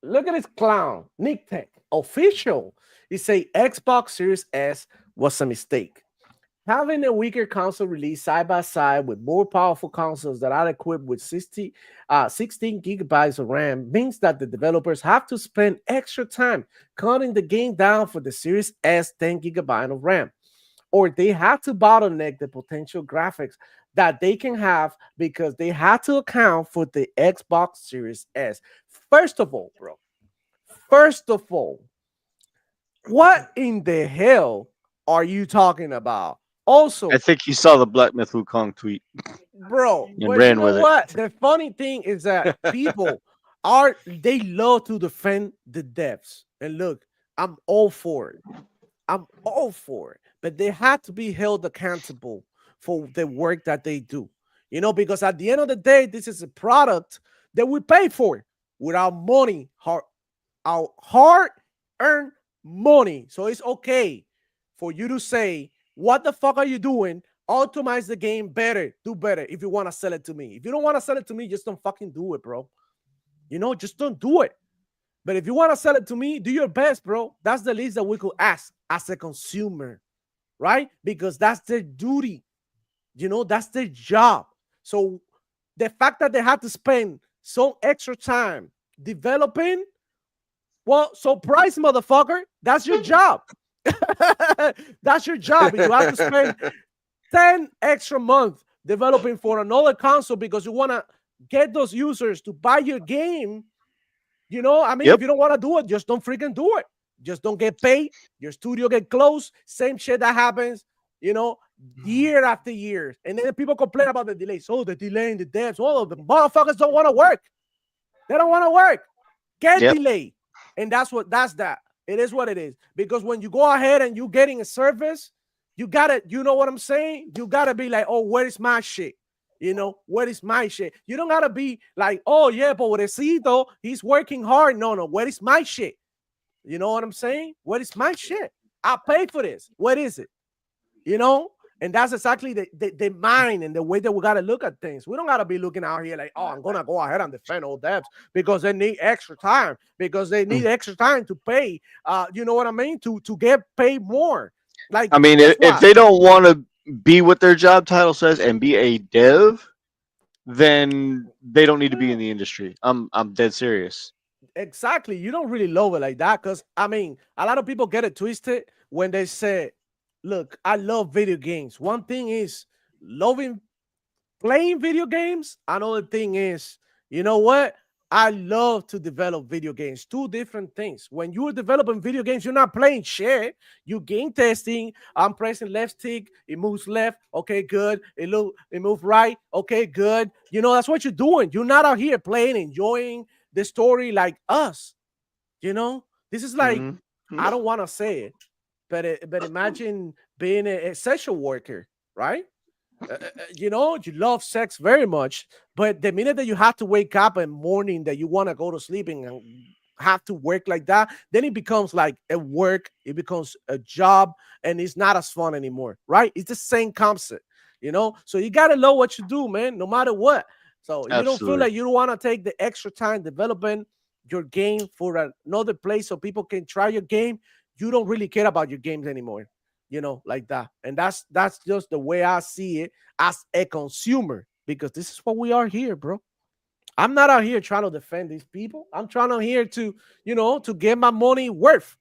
Look at this clown, Nick Tech, official. He say Xbox Series S was a mistake. Having a weaker console released side by side with more powerful consoles that are equipped with 16 gigabytes of RAM means that the developers have to spend extra time cutting the game down for the Series S 10 gigabyte of RAM, or they have to bottleneck the potential graphics that they can have because they had to account for the Xbox Series S. First of all, bro, what in the hell are you talking about? Also, I think he saw the Black Myth Wukong tweet. bro, And but ran you know with it. what? The funny thing is that people they love to defend the devs. And look, I'm all for it. But they have to be held accountable for the work that they do. Because at the end of the day, this is a product that we pay for with our money, our hard-earned money. So it's okay for you to say, what the fuck are you doing? Optimize the game better. Do better if you want to sell it to me. If you don't want to sell it to me, just don't fucking do it, bro. Just don't do it. But if you want to sell it to me, do your best, bro. That's the least that we could ask as a consumer, right? Because that's their duty. That's their job. So the fact that they have to spend some extra time developing, well, surprise, motherfucker. That's your job. That's your job. You have to spend 10 extra months developing for another console because you want to get those users to buy your game. If you don't want to do it, just don't freaking do it. Just don't get paid. Your studio get closed. Same shit that happens, year after year. And then people complain about the delays. Oh, the delay in the devs. All of the motherfuckers don't want to work. They don't want to work. Get delayed. And that's that. It is what it is. Because when you go ahead and you're getting a service, you gotta, you know what I'm saying? You gotta be like, oh, where is my shit? Where is my shit? You don't gotta be like, oh yeah, pobrecito, he's working hard. No, where is my shit? You know what I'm saying? Where is my shit? I paid for this. What is it? And that's exactly the mind and the way that we gotta look at things. We don't gotta be looking out here like, oh, I'm gonna go ahead and defend all devs because they need extra time, because they need extra time to pay. You know what I mean? To get paid more. Like, I mean, if they don't want to be what their job title says and be a dev, then they don't need to be in the industry. I'm dead serious. exactly. You don't really love it like that because I mean, a lot of people get it twisted when they say, "Look, I love video games." One thing is loving playing video games. Another thing is, you know what? I love to develop video games. Two different things. When you're developing video games, you're not playing shit. You game testing. I'm pressing left stick. It moves left. Okay, good. It moves right. Okay, good. You know, that's what you're doing. You're not out here playing, enjoying the story like us. You know, this is like, Mhm. I don't want to say it, but imagine being a sexual worker, right? You know, you love sex very much, but the minute that you have to wake up in morning that you want to go to sleep and have to work like that, then it becomes like a work, it becomes a job, and it's not as fun anymore, right? It's the same concept, you know. So you gotta love what you do, man, no matter what. So you don't feel Absolutely. like you don't want to take the extra time developing your game for another place so people can try your game. You don't really care about your games anymore, you know, like that. And that's just the way I see it as a consumer, because this is what we are here, bro. I'm not out here trying to defend these people. I'm trying to here to, you know, to get my money worth,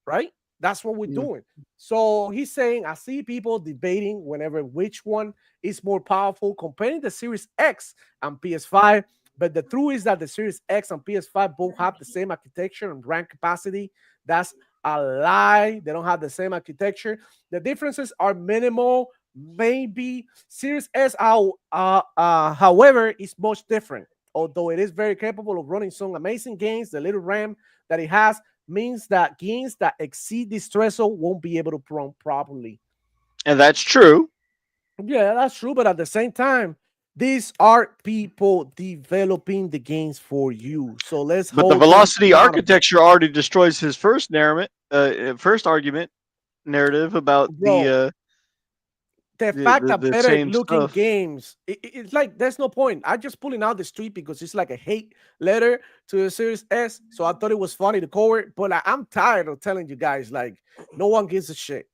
right? That's what we're Yeah. doing. So he's saying, I see people debating whenever which one is more powerful, comparing the Series X and PS5. But the truth is that the Series X and PS5 both have the same architecture and RAM capacity. That's a lie. They don't have the same architecture. The differences are minimal. Maybe Series S, however, is much different. Although it is very capable of running some amazing games, the little RAM that it has means that games that exceed this threshold won't be able to run properly. And that's true. Yeah, that's true. But at the same time, these are people developing the games for you. So let's But the hold them velocity accountable. architecture already destroys his first argument narrative about Bro, the fact that the better same looking stuff. games, it's like there's no point. I just pulling out the street because it's like a hate letter to the Series S. So I thought it was funny to cover it, but like, I'm tired of telling you guys like no one gives a shit.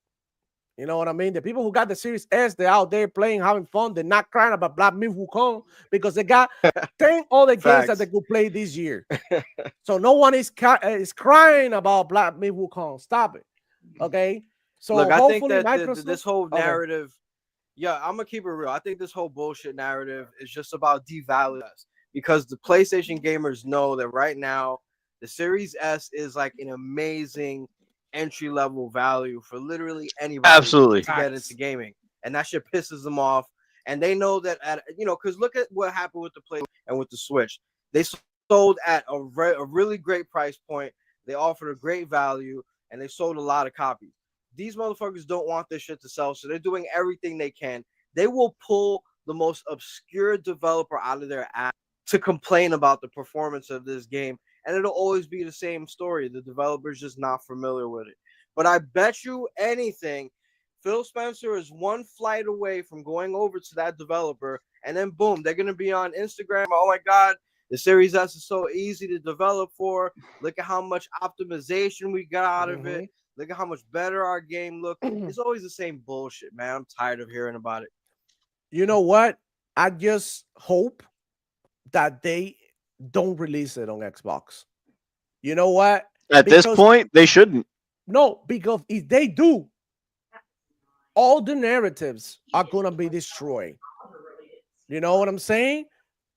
You know what I mean? The people who got the Series S, they're out there playing, having fun. They're not crying about Black Myth Wukong because they got 10 other games that Facts. they could play this year. So no one is crying about Black Myth Wukong. Stop it. Okay. Look, So I think hopefully that Microsoft. this whole Okay. narrative, yeah, I'm gonna keep it real. I think this whole bullshit narrative is just about devaluing us because the PlayStation gamers know that right now the Series S is like an amazing entry level value for literally anybody Absolutely. to get into gaming, and that shit pisses them off. And they know that because look at what happened with the Play and with the Switch. They sold at a really great price point. They offered a great value, and they sold a lot of copies. These motherfuckers don't want this shit to sell, so they're doing everything they can. They will pull the most obscure developer out of their ass to complain about the performance of this game, and it'll always be the same story. The developer's just not familiar with it. But I bet you anything, Phil Spencer is one flight away from going over to that developer, and then boom, they're gonna be on Instagram. Oh my God, the Series S is so easy to develop for. Look at how much optimization we got out of it. Look at how much better our game looks. It's always the same bullshit, man. I'm tired of hearing about it. You know what? I just hope that they don't release it on Xbox. You know what? At this Because point, they shouldn't. no, because if they do, all the narratives are gonna be destroyed. You know what I'm saying?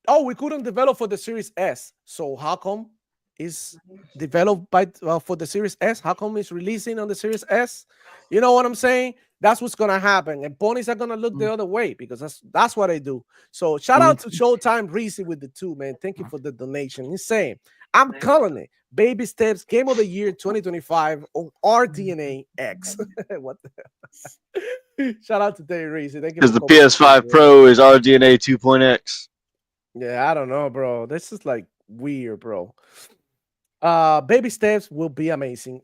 Oh, we couldn't develop for the Series S. So how come is developed by for the Series S? How come it's releasing on the Series S? You know what I'm saying? That's what's gonna happen, and ponies are gonna look the other way because that's what I do. So shout out to Showtime Reese with the 2, man. Thank you for the donation. He's saying, I'm calling it Baby Steps Game of the Year 2025 on RDNA X. What the hell? Shout out to Dave Reese. Thank you Because for the coming. PS5 Pro is RDNA 2.x. Yeah, I don't know, bro. This is like weird, bro. Baby Steps will be amazing.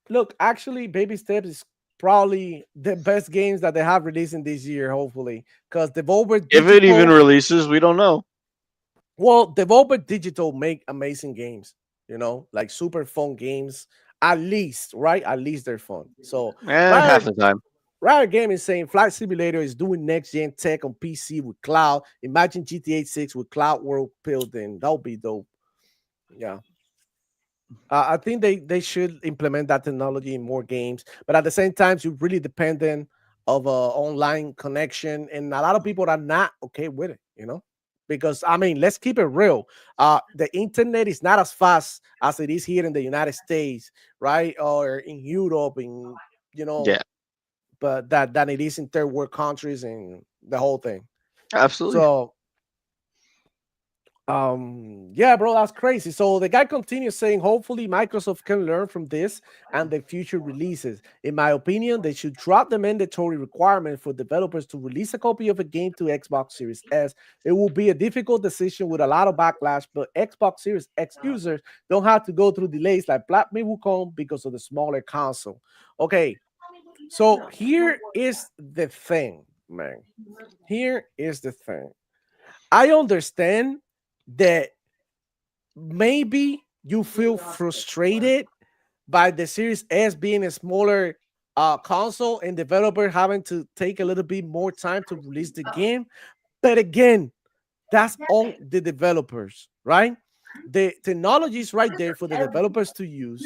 Look, actually, Baby Steps is probably the best games that they have releasing this year, hopefully. Because Devolver If it even Digital, releases, we don't know. well, Devolver Digital make amazing games, you know, like super fun games. At least, right? At least they're fun. So Half Riot, the time. Riot Gaming is saying Flight Simulator is doing next gen tech on PC with cloud. Imagine GTA 6 with cloud world building. That would be dope. Yeah. I think they should implement that technology in more games, but at the same time, you're really dependent of a online connection, and a lot of people are not okay with it. Because I mean, let's keep it real. The internet is not as fast as it is here in the United States, right, or in Europe, in you know, Yeah, but that than it is in third world countries and the whole thing. absolutely. So yeah, bro, that's crazy. So the guy continues saying, hopefully Microsoft can learn from this and the future releases. In my opinion, they should drop the mandatory requirement for developers to release a copy of a game to Xbox Series S. It will be a difficult decision with a lot of backlash, but Xbox Series X users don't have to go through delays like Black Myth Wukong because of the smaller console. Okay, so here is the thing, man. Here is the thing. I understand that maybe you feel frustrated by the Series S being a smaller console and developer having to take a little bit more time to release the game. But again, that's on the developers, right? The technology is right there for the developers to use.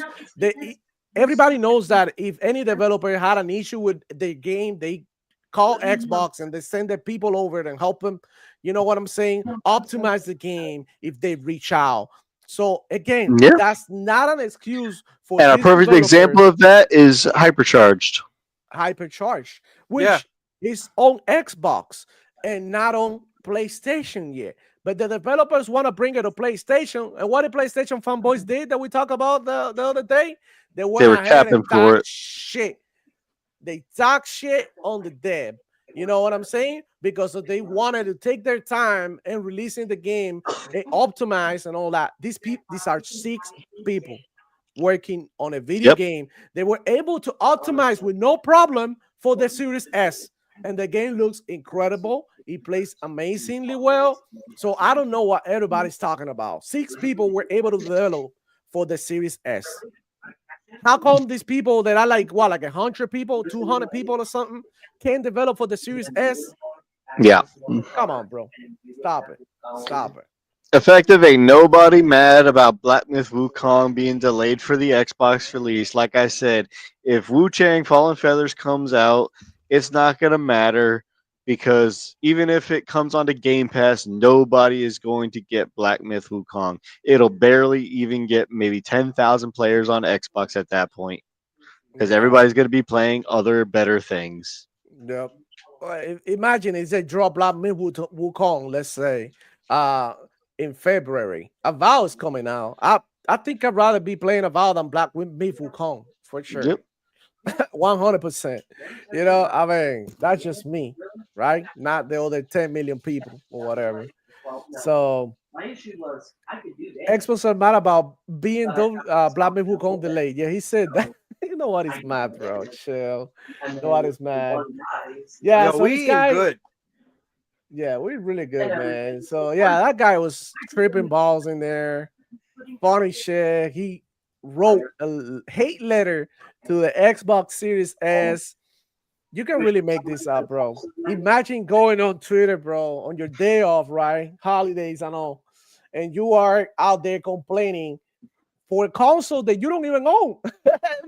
Everybody knows that if any developer had an issue with the game, they call Xbox and they send their people over and help them. You know what I'm saying? Optimize the game if they reach out. So again, Yeah. that's not an excuse for And a these perfect developers example of that is Hypercharged. hypercharged, Yeah. which is on Xbox and not on PlayStation yet. But the developers want to bring it to PlayStation. And what the PlayStation fanboys did that we talked about the other day, they They went were ahead and capping for talked it. shit. They talk shit on the dev. You know what I'm saying? Because they wanted to take their time and releasing the game and optimize and all that. These are 6 people working on a video Yep. game. They were able to optimize with no problem for the Series S. And the game looks incredible. It plays amazingly well. So I don't know what everybody's talking about. 6 people were able to develop for the Series S. How come these people that are like what, like 100 people, 200 people or something, can't develop for the Series S? Yeah. Come on, bro. Stop it. Stop it. Effective ain't nobody mad about Black Myth Wukong being delayed for the Xbox release. Like I said, if Wu Chang Fallen Feathers comes out, it's not gonna matter because even if it comes onto Game Pass, nobody is going to get Black Myth Wukong. It'll barely even get maybe 10,000 players on Xbox at that point because Yeah. everybody's gonna be playing other better things. Yep. Imagine it's a drop like me Wukong, let's say, uh, in February. A vow is coming out. I think I'd rather be playing a vow than Black Myth Wukong for sure. Yep. 100%. I mean, that's just me, right? Not the other 10 million people or whatever. So My issue was I could do that. Expos are mad about being Black Myth Wukong delayed. Yeah, he said that. You know what is mad, bro? Chill. And You know what then is mad? one dies. Yeah, Yo, so this we eating guy, good. yeah, we're really good, man. So yeah, that guy was tripping balls in there. Funny shit. He wrote a hate letter to the Xbox Series S. You can really make this up, bro. Imagine going on Twitter, bro, on your day off, right? Holidays and all, and you are out there complaining for a console that you don't even own.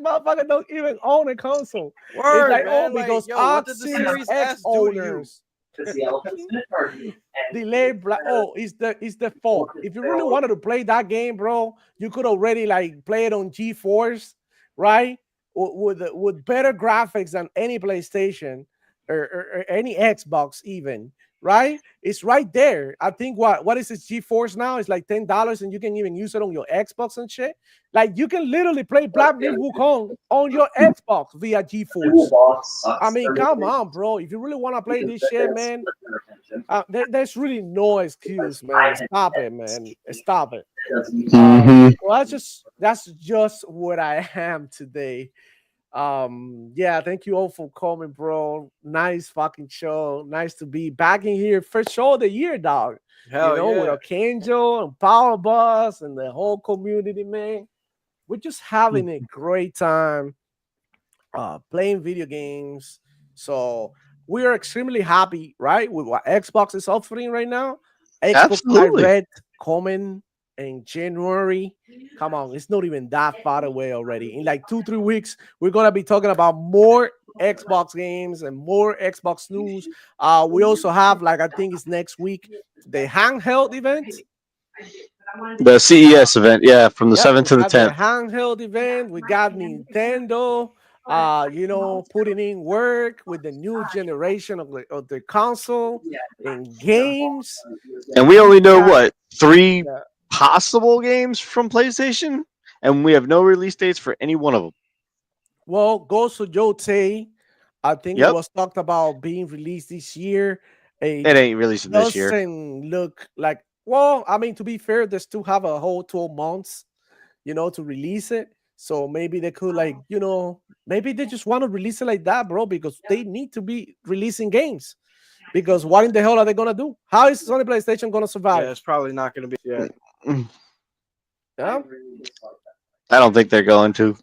Motherfucker don't even own a console. It's Word, like, oh, man. Like, because yo, what Ox did the Series Series X S do to you? owners Because the elephant's gonna target. delay black. Oh, it's the fault. If you really wanted to play that game, bro, you could already like play it on GeForce, right? With better graphics than any PlayStation or any Xbox, even, right? It's right there. I think what is it? GeForce now? It's like $10, and you can even use it on your Xbox and shit. Like you can literally play Black Myth Wukong on your Xbox via The GeForce. boss sucks. I mean, come on, bro. If you really want to play this shit, man, there's really no excuse, man. Stop it, man. Stop it. Mhm. Well, that's just what I am today. Yeah, thank you all for coming, bro. Nice fucking show. Nice to be back in here. First show of the year, dog. Hell With yeah. Archangel and Power Boss and the whole community, man. We're just having a great time playing video games. So we are extremely happy, right, with what Xbox is offering right now. Xbox Absolutely. Direct coming in January. Come on, it's not even that far away already. In like 2-3 weeks, we're gonna be talking about more Xbox games and more Xbox news. We also have, like, I think it's next week, the handheld event. The CES event, yeah, from the Yep, 7th we to the got the 10th. handheld event. We got Nintendo, putting in work with the new generation of the console and games. And we We only know got what, three uh, possible games from PlayStation, and we have no release dates for any one of them. well, Ghost of Yotei. I think it Yep, was talked about being released this year. It it ain't releasing this year. doesn't look like. Well, I mean, to be fair, they still have a whole 12 months, to release it. So maybe they could, like, maybe they just want to release it like that, bro, because they need to be releasing games. Because what in the hell are they gonna do? How is Sony PlayStation gonna survive? Yeah, it's probably not going to be. Yeah, Yeah. I don't think they're going to.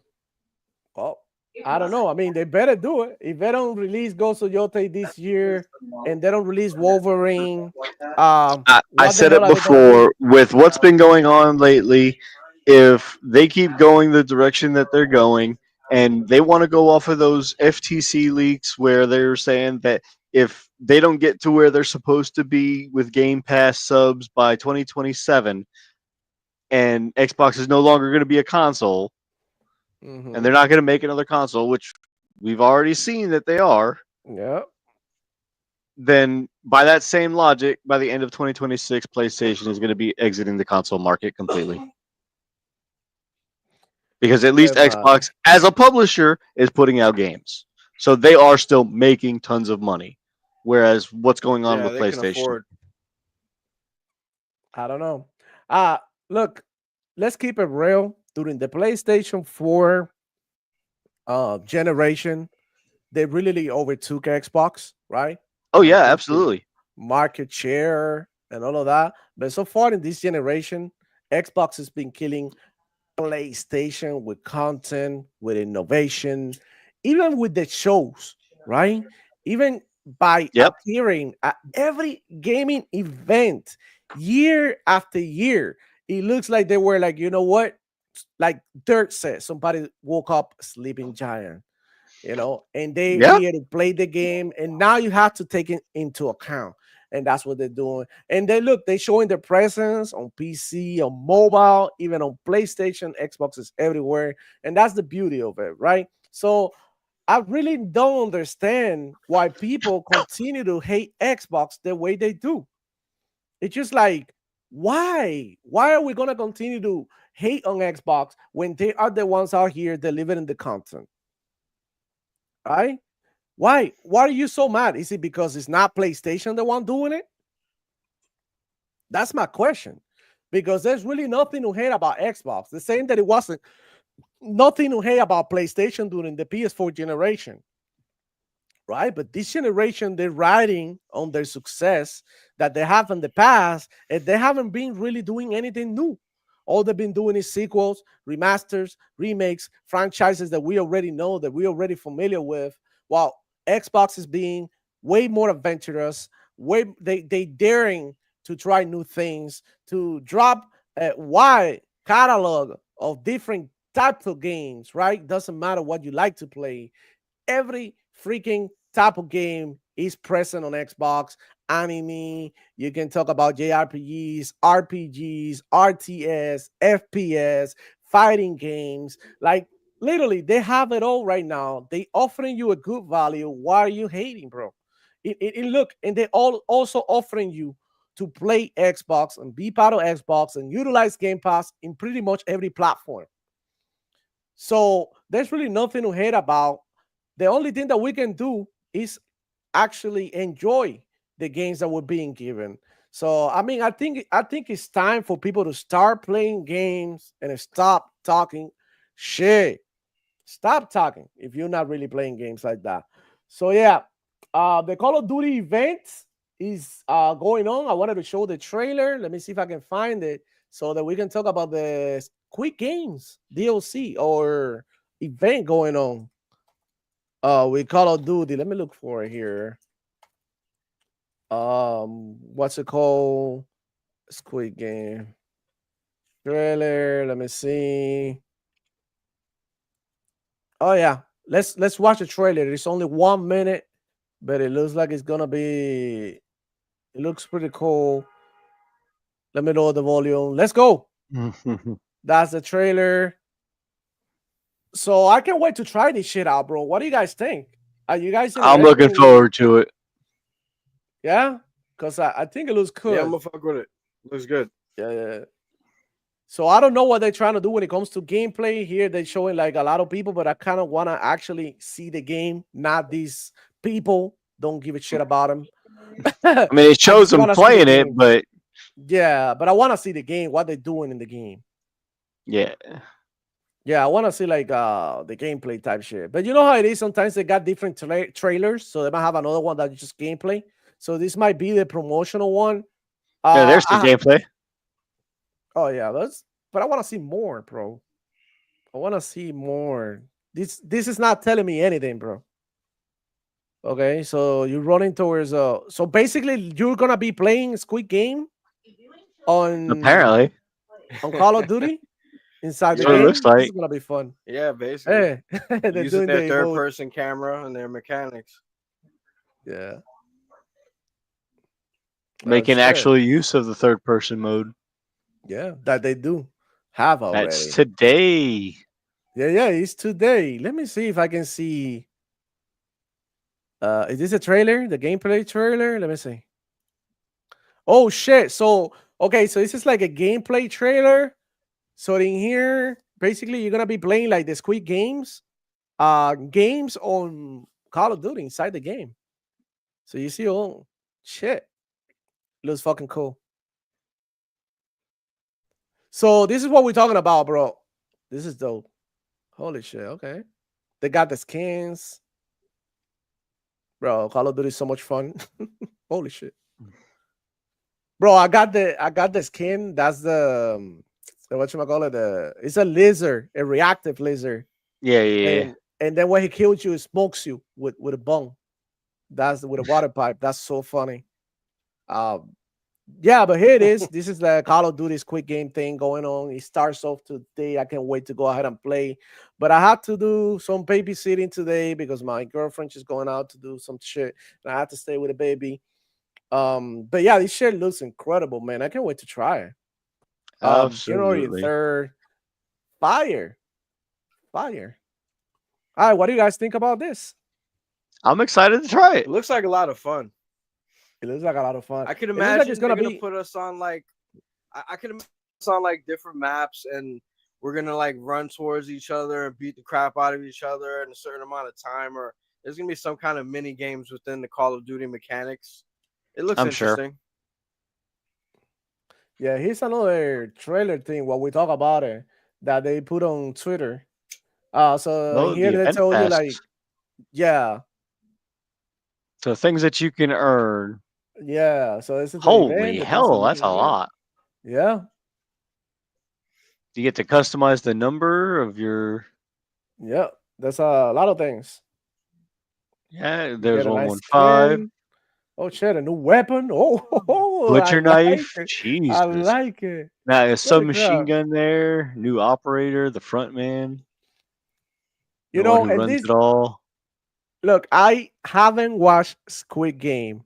Well, I don't know. I mean, they better do it. If they don't release Ghost of Yotei this year and they don't release Wolverine, I what the said hell it are they gonna do? before, with what's been going on lately, if they keep going the direction that they're going, and they want to go off of those FTC leaks where they're saying that if they don't get to where they're supposed to be with Game Pass subs by 2027, and Xbox is no longer going to be a console, and they're not going to make another console, which we've already seen that they are, Yeah. then by that same logic, by the end of 2026, PlayStation is going to be exiting the console market completely. Because at least Yeah, man. Xbox, as a publisher, is putting out games. So they are still making tons of money. Whereas what's going on yeah, with they can PlayStation? afford. I don't know. Look, let's keep it real. During the PlayStation 4 generation, they really overtook Xbox, right? Oh, In yeah, terms of absolutely. market share and all of that. But so far in this generation, Xbox has been killing PlayStation with content, with innovation, even with the shows, right? Even by Yep. appearing at every gaming event year after year, it looks like they were like, you know what? Like Dirt said, somebody woke up a sleeping giant, and they Yeah. here to play the game, and now you have to take it into account. And that's what they're doing. And they're showing their presence on PC, on mobile, even on PlayStation. Xbox is everywhere. And that's the beauty of it, right? So I really don't understand why people continue to hate Xbox the way they do. It's just like, why? Why are we gonna continue to hate on Xbox when they are the ones out here delivering the content? Right? Why? Why are you so mad? Is it because it's not PlayStation the one doing it? That's my question. Because there's really nothing to hate about Xbox. The same that it wasn't nothing to hate about PlayStation during the PS4 generation. Right? But this generation, they're riding on their success that they have in the past, and they haven't been really doing anything new. All they've been doing is sequels, remasters, remakes, franchises that we already know, that we're already familiar with, while Xbox is being way more adventurous, they daring to try new things, to drop a wide catalog of different types of games, right? Doesn't matter what you like to play. Every freaking type of game is present on Xbox. Anime, you can talk about JRPGs, RPGs, RTS, FPS, fighting games. Like, literally, they have it all right now. They offering you a good value. Why are you hating, bro? Look, and they all also offering you to play Xbox and be part of Xbox and utilize Game Pass in pretty much every platform. So there's really nothing to hate about. The only thing that we can do is actually enjoy the games that we're being given. So I mean, I think it's time for people to start playing games and stop talking shit. Stop talking if you're not really playing games like that. So yeah, the Call of Duty event is going on. I wanted to show the trailer. Let me see if I can find it so that we can talk about the Squid Games DLC or event going on. We Call of Duty. Let me look for it here. What's it called? Squid Game. trailer. Let me see. Oh yeah, let's watch the trailer. It's only 1 minute, but it looks like it's gonna be. It looks pretty cool. Let me lower the volume. Let's go. That's the trailer. So I can't wait to try this shit out, bro. What do you guys think? Are you guys I'm looking interested in- forward to it. Yeah, because I think it looks cool. Yeah, I'm gonna fuck with it. Looks good. Yeah. So I don't know what they're trying to do when it comes to gameplay. Here they're showing like a lot of people, but I kind of want to actually see the game, not these people. Don't give a shit about them. I mean, it shows them wanna see playing the it, game. but Yeah, but I want to see the game, what they're doing in the game. yeah. Yeah, I want to see like the gameplay type shit. But you know how it is. Sometimes they got different trailers, so they might have another one that's just gameplay. So this might be the promotional one. Yeah, there's the gameplay. Oh yeah, but I want to see more, bro. I want to see more. This is not telling me anything, bro. Okay, so you're running towards so basically you're gonna be playing Squid Game on Apparently, Call of Duty inside the That's what it game. looks like. This is gonna be fun. Yeah, basically. Hey, they're Using doing their the third emote. person camera and their mechanics. Yeah. making shit. actual use of the third person mode. Yeah, that they do have already. That's today. Yeah, it's today. Let me see if I can see. Is this a trailer? The gameplay trailer? Let me see. Oh shit. So okay, so this is like a gameplay trailer. So in here, basically you're gonna be playing like the Squid games on Call of Duty inside the game. So you see, oh shit. Looks fucking cool. So this is what we're talking about, bro. This is dope. Holy shit. Okay. They got the skins. Bro, Call of Duty is so much fun. Holy shit. Bro, I got the skin. That's the whatchamacallit, it's a lizard, a reactive lizard. Yeah. And then when he kills you, it smokes you with a bong. That's with a water pipe. That's so funny. Yeah, but here it is. This is the Call of Duty Squid Game thing going on. It starts off today. I can't wait to go ahead and play. But I had to do some babysitting today because my girlfriend is going out to do some shit. And I had to stay with the baby. But yeah, this shit looks incredible, man. I can't wait to try it. January Absolutely. 3rd. Fire. All right, what do you guys think about this? I'm excited to try It it. looks like a lot of fun. It looks like a lot of fun. I can It looks like imagine it's they're gonna gonna be put us on like I can imagine us on like different maps, and we're gonna like run towards each other and beat the crap out of each other in a certain amount of time, or there's gonna be some kind of mini games within the Call of Duty mechanics. It looks I'm sure. interesting. Yeah, here's another trailer thing. What we talk about it that they put on Twitter. So Oh, here the they event tell you like, passes. yeah. So things that you can earn. So this is the Holy event, the things that hell, you that's can a get. lot. Yeah, You get to customize the number of your. that's a lot of things. Yeah, You there's get a nice 115. skin. Oh shit, a new weapon. Oh, I Butcher like knife. it. I Jesus. like it. Now a Holy submachine crap. gun there. New operator, the front man. You The one know, who and runs this it all. look, I haven't watched Squid Game,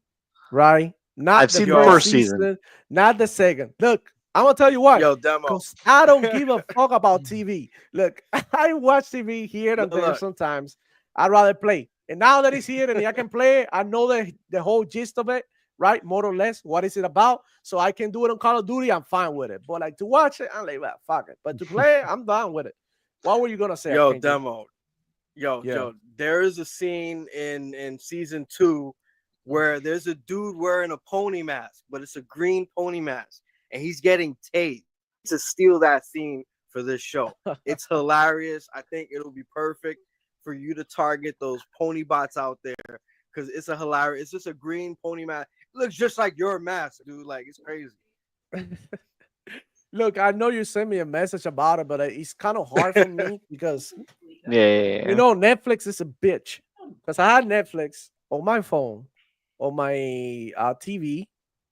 right? Not I've the seen the Yo. first first season. season, not the second. Look, I'm gonna tell you why. Yo, demo. Because I don't give a fuck about TV. Look, I watch TV here and there Look. sometimes. I'd rather play. And now that it's here and I can play it, I know the whole gist of it, right? More or less, what is it about? So I can do it on Call of Duty, I'm fine with it. But like to watch it, I'm like, well, fuck it. But to play it, I'm down with it. What were you gonna say? Yo, Archangel? demo. Yo, Yeah. Joe, there is a scene in season 2 where there's a dude wearing a pony mask, but it's a green pony mask, and he's getting tased to steal that scene for this show. It's hilarious. I think it'll be perfect for you to target those pony bots out there because it's a hilarious. It's just a green pony mask. It looks just like your mask, dude. Like it's crazy. Look, I know you sent me a message about it, but it's kind of hard for me because Yeah. you know Netflix is a bitch. Because I had Netflix on my phone, on my TV,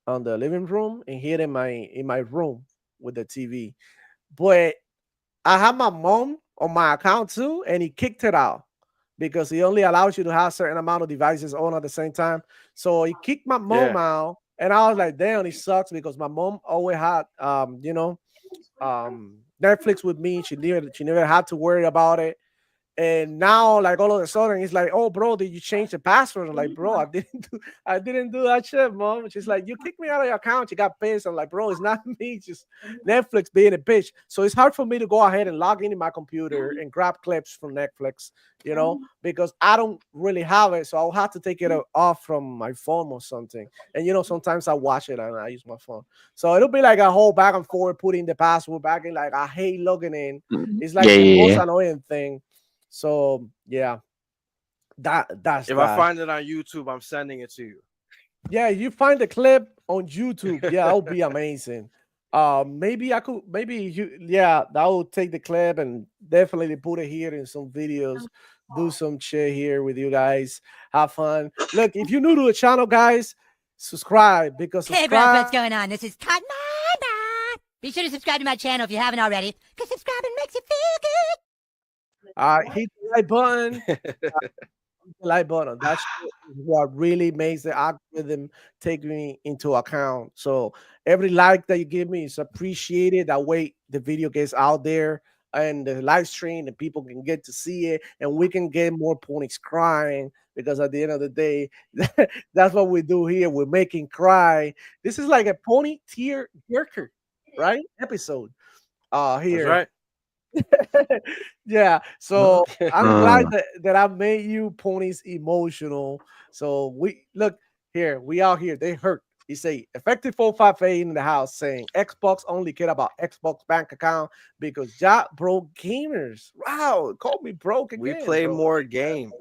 on the living room, and here in my room with the TV. but I have my mom on my account too, and he kicked it out because he only allows you to have a certain amount of devices on at the same time. So he kicked my mom Yeah. out, and I was like, damn, it sucks because my mom always had, Netflix with me. She never had to worry about it. And now, like all of a sudden, it's like, "Oh, bro, did you change the password?" I'm like, "Bro, I didn't do that shit, mom." She's like, "You kicked me out of your account. You got pissed." I'm like, "Bro, it's not me. It's just Netflix being a bitch." So it's hard for me to go ahead and log into my computer and grab clips from Netflix, because I don't really have it. So I'll have to take it off from my phone or something. And sometimes I watch it and I use my phone. So it'll be like a whole back and forth putting the password back in. Like I hate logging in. It's like Yeah, the yeah, most yeah. annoying thing. So yeah, that's If I that. find it on YouTube, I'm sending it to you. Yeah, you find the clip on YouTube. Yeah, that would be amazing. Maybe I could. Maybe you. Yeah, that would take the clip and definitely put it here in some videos. Do some shit here with you guys. Have fun. Look, if you're new to the channel, guys, subscribe because Hey, bro, what's subscribe. going on? This is Cotton. Be sure to subscribe to my channel if you haven't already, because subscribing makes you feel good. Hit the like button. Like button. That shit is what really makes the algorithm take me into account. So every like that you give me is appreciated. That way the video gets out there and the live stream and people can get to see it and we can get more ponies crying because at the end of the day, that's what we do here. We're making cry. This is like a pony tear jerker, right? Episode That's here. right. Yeah, so I'm glad Uh, that I made you ponies emotional. So we look here, we out here. They hurt. He say effective 458 in the house saying Xbox only care about Xbox bank account because y'all broke gamers. Wow, call me broke We again, play bro. more games.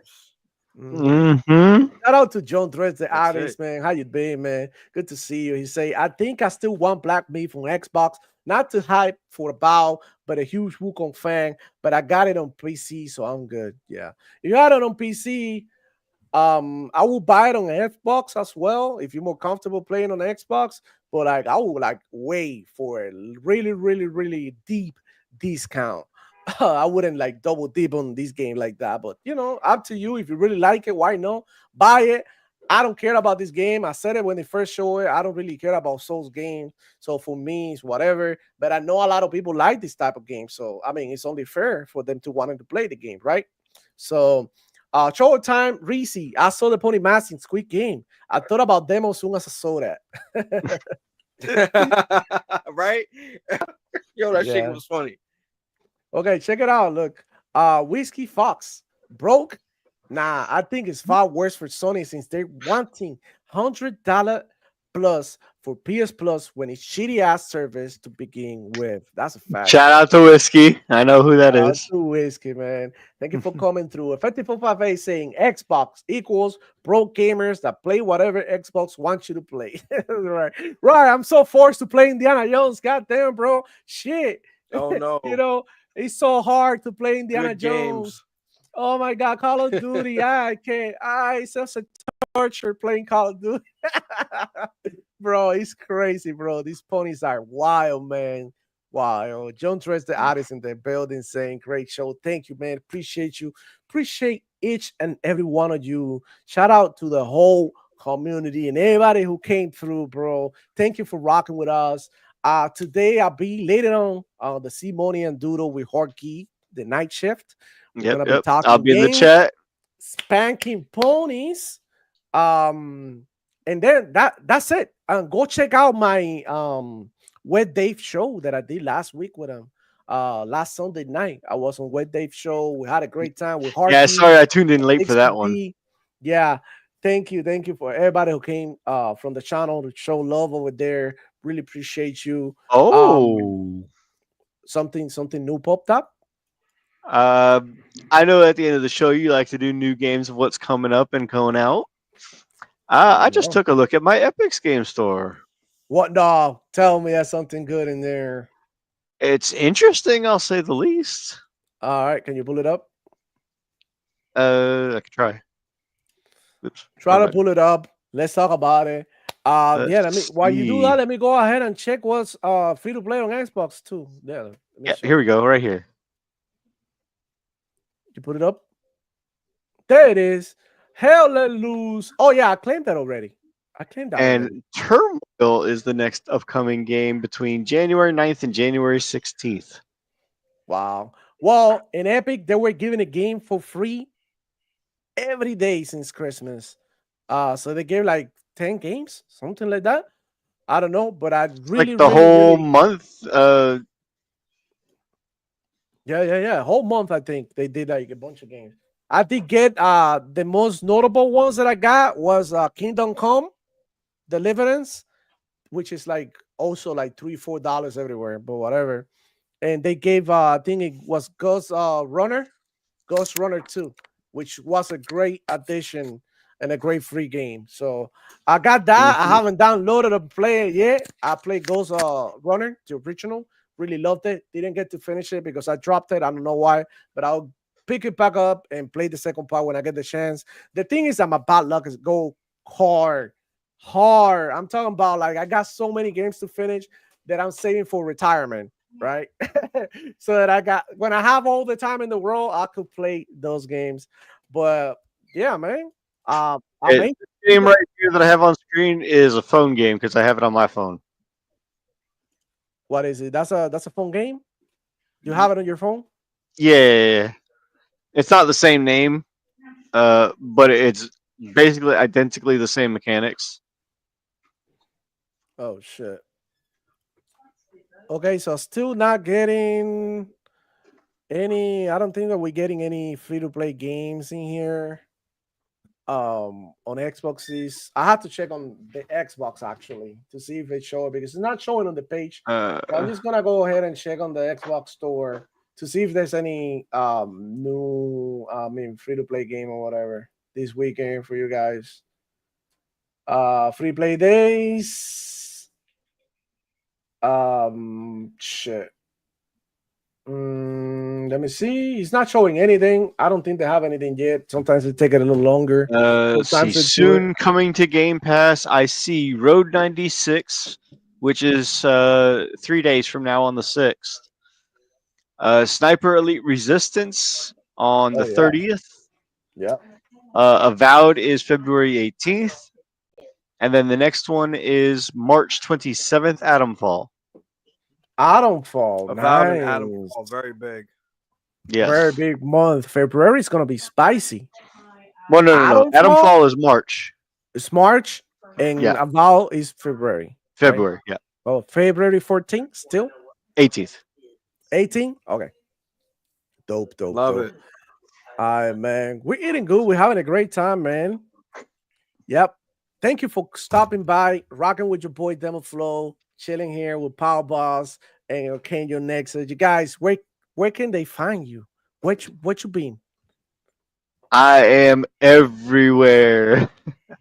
mm-hmm. Shout out to John Dredd, the That's artist, it. man. How you been, man? Good to see you. He say, I think I still want Black Meat from Xbox. Not to hype for a bow, but a huge Wukong fan. But I got it on PC, so I'm good. Yeah. If you had it on PC, I will buy it on Xbox as well if you're more comfortable playing on Xbox. But like I would like wait for a really, really, really deep discount. I wouldn't like double dip on this game like that. But up to you. If you really like it, why not? Buy it. I don't care about this game. I said it when they first showed it. I don't really care about Souls games. So for me, it's whatever. But I know a lot of people like this type of game. So I mean, it's only fair for them to want to play the game, right? So short time, Reese. I saw the Pony Mask in Squid Game. I thought about demo soon as I saw that. Right? Yo, that shit Yeah. was funny. Okay, check it out. Look, Whiskey Fox broke. Nah, I think it's far worse for Sony since they're wanting $100 plus for PS Plus when it's shitty ass service to begin with. That's a fact. Shout out to Whiskey. I know who that is. To Whiskey, man. Thank you for coming through. Effective 458 saying Xbox equals broke gamers that play whatever Xbox wants you to play. Right. Right. I'm so forced to play Indiana Jones. God damn, bro. Shit. Oh no. It's so hard to play Indiana Good Jones. games. Oh my god, Call of Duty. I can't. It's such a torture playing Call of Duty. Bro, it's crazy, bro. These ponies are wild, man. Wow. John Dress, the artist in the building, saying, great show. Thank you, man. Appreciate you. Appreciate each and every one of you. Shout out to the whole community and everybody who came through, bro. Thank you for rocking with us. Today I'll be later on the Simone and Doodle with Horky, the night shift. We're gonna be talking I'll be in the games, chat. spanking ponies. And then that's it. Go check out my Wet Dave show that I did last week with him. Last Sunday night, I was on Wet Dave show. We had a great time with Harky. Yeah, sorry I tuned in late for that one. Yeah, thank you for everybody who came from the channel to show love over there. Really appreciate you. Oh. Something new popped up. I know at the end of the show you like to do new games of what's coming up and going out. I just took a look at my Epic's game store. What dog? Tell me there's something good in there. It's interesting, I'll say the least. All right, can you pull it up? I could try. Oops. Try to pull it up. Let's talk about it. Yeah, let me while you do see. that, let me go ahead and check what's free to play on Xbox too. Yeah, let me Yeah, see. here we go, right here. You put it up. There it is. Hell let loose. Oh yeah, I claimed that already. I claimed that already. And Turmoil is the next upcoming game between January 9th and January 16th. Wow. Well, in Epic, they were giving a game for free every day since Christmas. So they gave like 10 games, something like that. I don't know, but I really, Like the really, whole really, month. yeah. Whole month, I think they did like a bunch of games. I did get the most notable ones that I got was Kingdom Come, Deliverance, which is like also like $3-4 everywhere, but whatever. And they gave I think it was Ghost Runner 2, which was a great addition and a great free game. So I got that. I haven't downloaded or played it yet. I played Ghost Runner, the original. Really loved it. Didn't get to finish it because I dropped it. I don't know why, but I'll pick it back up and play the second part when I get the chance. The thing is, I'm a bad luck is go hard. I'm talking about like I got so many games to finish that I'm saving for retirement, right? So that I got when I have all the time in the world, I could play those games. But yeah, man. I mean, The game right here that I have on screen is a phone game because I have it on my phone. what is it? That's a phone game. You have it on your phone? Yeah, it's not the same name, but it's basically identically the same mechanics. Oh shit. Okay, so still not getting any. I don't think that we're getting any free to play games in here. On Xboxes, I have to check on the Xbox actually to see if it shows because it's not showing on the page. So I'm just gonna go ahead and check on the Xbox store to see if there's any new free to play game or whatever this weekend for you guys. Free play days. Shit. Let me see. It's not showing anything. I don't think they have anything yet. Sometimes it take it a little longer. Let's see. Sometimes it do Soon coming to Game Pass, I see Road 96, which is 3 days from now on the 6th. Sniper Elite Resistance on the Oh, yeah. 30th. Yeah. Avowed is February 18th. And then the next one is March 27th, Atomfall. Atomfall. Avowed and Nice. Atomfall, very big. Yes. Very big month. February is gonna be spicy. Well, no. Atomfall is March. It's March and Yeah. Avowed is February. February, right? yeah. Oh, February 14th still? 18th. 18? Okay. Dope. Love it. All right, man. We're eating good. We're having a great time, man. Yep. Thank you for stopping by, rocking with your boy Demoflow, chilling here with Power Boss and Archangel Nexus. You guys, where can they find you? What you been? I am everywhere.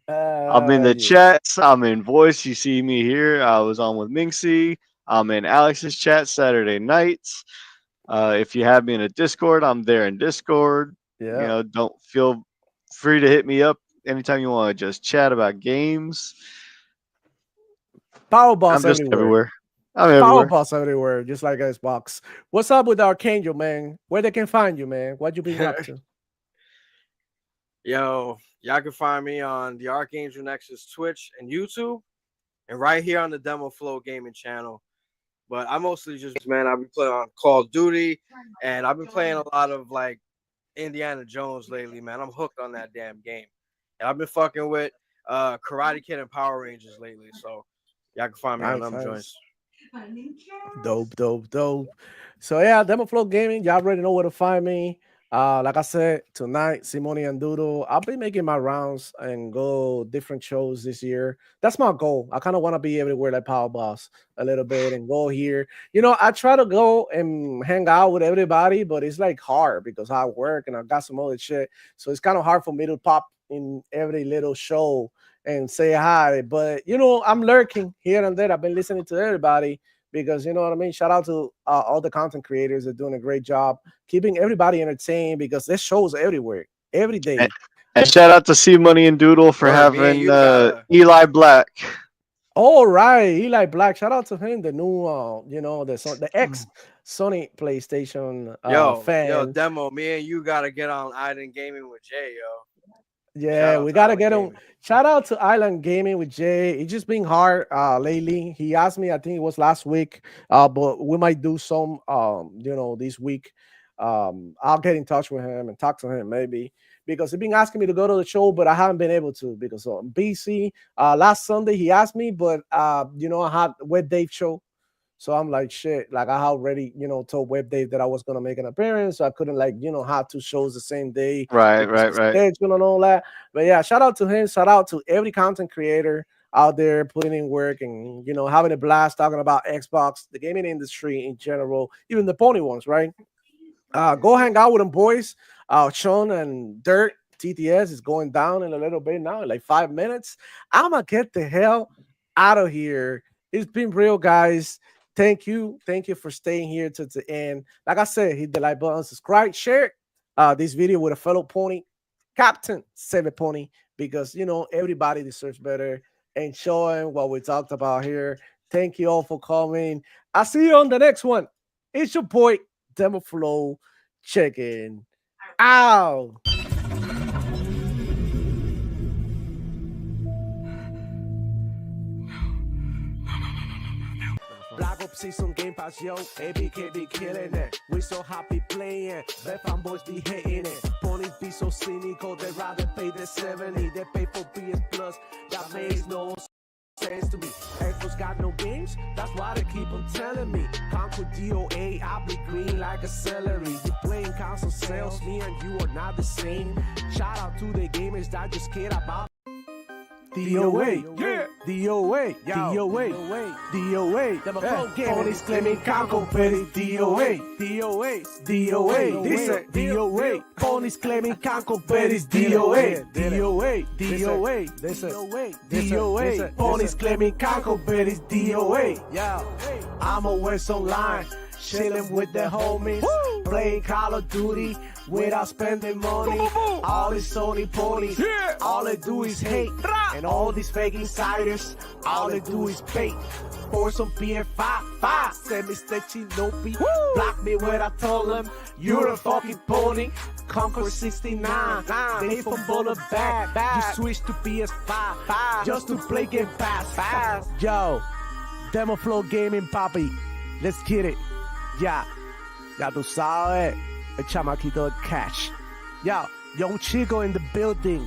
I'm in the chats. I'm in voice. You see me here. I was on with Minxie. I'm in Alex's chat Saturday nights. If you have me in a Discord, I'm there in Discord. Yeah. You know, don't feel free to hit me up anytime you want to just chat about games. Power Boss I'm just everywhere. I'm Power everywhere. Boss everywhere, just like Xbox. What's up with Archangel, man? Where they can find you, man? What you been up to? Yo, y'all can find me on the Archangel Nexus Twitch and YouTube, and right here on the Demoflow Gaming channel. But I mostly just, man, I've been playing on Call of Duty, and I've been playing a lot of like Indiana Jones lately, man. I'm hooked on that damn game, and I've been fucking with Karate Kid and Power Rangers lately. So y'all can find me on them joints. Dope. So yeah, Demoflow Gaming, y'all already know where to find me. Like I said, tonight, Simone and Doodle, I'll be making my rounds and go different shows this year. That's my goal. I kind of want to be everywhere like Power Boss a little bit and go here. You know, I try to go and hang out with everybody, but it's like hard because I work and I got some other shit. So it's kind of hard for me to pop in every little show and say hi. But, you know, I'm lurking here and there. I've been listening to everybody because, you know what I mean? Shout out to all the content creators that are doing a great job keeping everybody entertained because there's shows everywhere, every day. And shout out to C Money and Doodle for having Eli Black. All right, Eli Black. Shout out to him, the new, the ex Sony PlayStation fan. Yo, Demo, me and you gotta get on Island Gaming with Jay, yo. Yeah, we gotta get him. Shout out to Island Gaming with Jay. It's just been hard lately. He asked me, I think it was last week, but we might do some, this week. I'll get in touch with him and talk to him maybe, because he's been asking me to go to the show, but I haven't been able to because I'm busy. Last Sunday he asked me, but I had Web Dave show. So I'm like, shit, like I already, told Web Dave that I was going to make an appearance. So I couldn't have 2 shows the same day. Right. Schedule and all that. But yeah, shout out to him. Shout out to every content creator out there putting in work and, having a blast talking about Xbox, the gaming industry in general, even the pony ones, right? Go hang out with them boys. Sean and Dirt TTS is going down in a little bit now, in like 5 minutes. I'm going to get the hell out of here. It's been real, guys. Thank you for staying here to the end. Like I said, hit the like button, subscribe, share this video with a fellow pony, Captain 7 Pony, because everybody deserves better. Enjoying what we talked about here. Thank you all for coming. I'll see you on the next one. It's your boy Demoflow checking out. Black Ops Season Game Pass, yo, ABK be killing it. We so happy playing, the fanboys be hating it. Ponies be so cynical, they rather pay the 70. They pay for PS Plus, that makes no sense to me. Xbox got no games, that's why they keep on telling me. Conquer DOA, I'll be green like a celery. You playing console sales, me and you are not the same. Shout out to the gamers that just care about DOA, yeah, DOA, DOA, DOA, DOA. Ponies claiming Congo, but it's DOA, DOA, DOA. This is DOA. Ponies claiming Congo, but it's DOA, DOA, DOA. This is DOA. Ponies claiming Congo, but it's DOA. Yeah, I'm always online, chilling with the homies, playing Call of Duty without spending money. All these Sony ponies, all they do is hate. And all these fake insiders, all they do is bait. For some PS5, send me stitching, no beat. Block me when I told them, you're a fucking pony. Conquer 69, they from bullet back. You switch to PS5, just to play Game Pass. Yo, Demoflow Gaming, papi. Let's get it. Ya tú sabes. El chamaquito de cash. Yo, young chico in the building.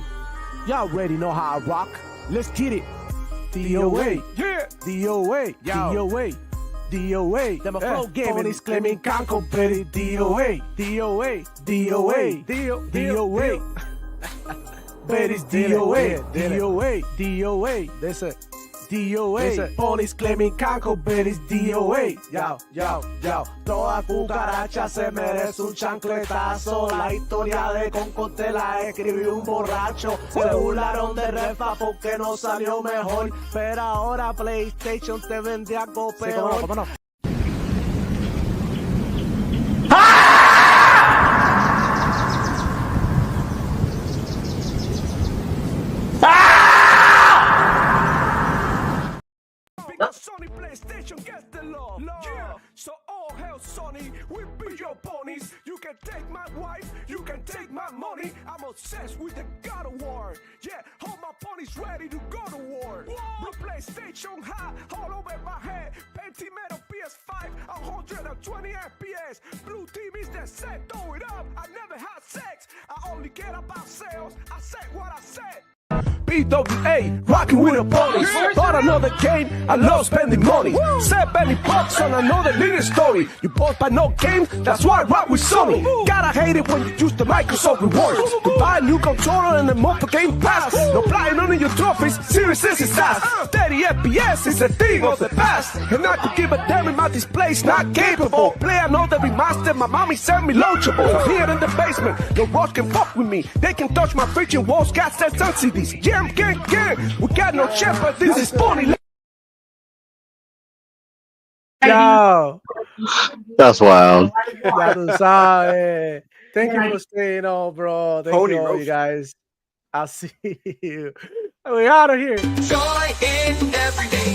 Y'all already know how I rock. Let's get it. DOA, yeah. DOA, DOA, DOA. Demoflow Gaming. Ponies claiming Congo, but it's DOA, DOA, DOA, DOA. But it's DOA, DOA, DOA. That's it. DOA, ponies claiming Congo, but it's DOA. Yo, toda cucaracha se merece un chancletazo. La historia de Conco te la escribió un borracho. Se burlaron de Refa porque no salió mejor, pero ahora PlayStation te vende algo peor. Sí, cómo no. Sony PlayStation gets the law. Yeah, so all hell Sony, we be your ponies. You can take my wife, you can take my money. I'm obsessed with the God of War. Yeah, all my ponies ready to go to war. Blue PlayStation high, all over my head. Pentimeter PS5, 120 FPS. Blue TV's the set, throw it up. I never had sex, I only care about sales. I said what I said. PWA, rocking with the ponies. Bought another game, I love spending money. $70 on another little story. You both buy no games, that's why I rock with Sony. Gotta hate it when you use the Microsoft rewards. To buy a new controller and a multiple game pass. No flying on your trophies, serious as it's fast. 30 FPS is a thing of the past. And I could give a damn if my display's not capable. Play another remaster, my mommy sent me launchable. Here in the basement, no rock can fuck with me. They can touch my freaking walls, got sets on CDs. Gang, we got no chef, but this is funny. Yo, That's wild. Thank you for staying on, bro. Thank you all, you guys. I'll see you. We're out of here. Joy in every day.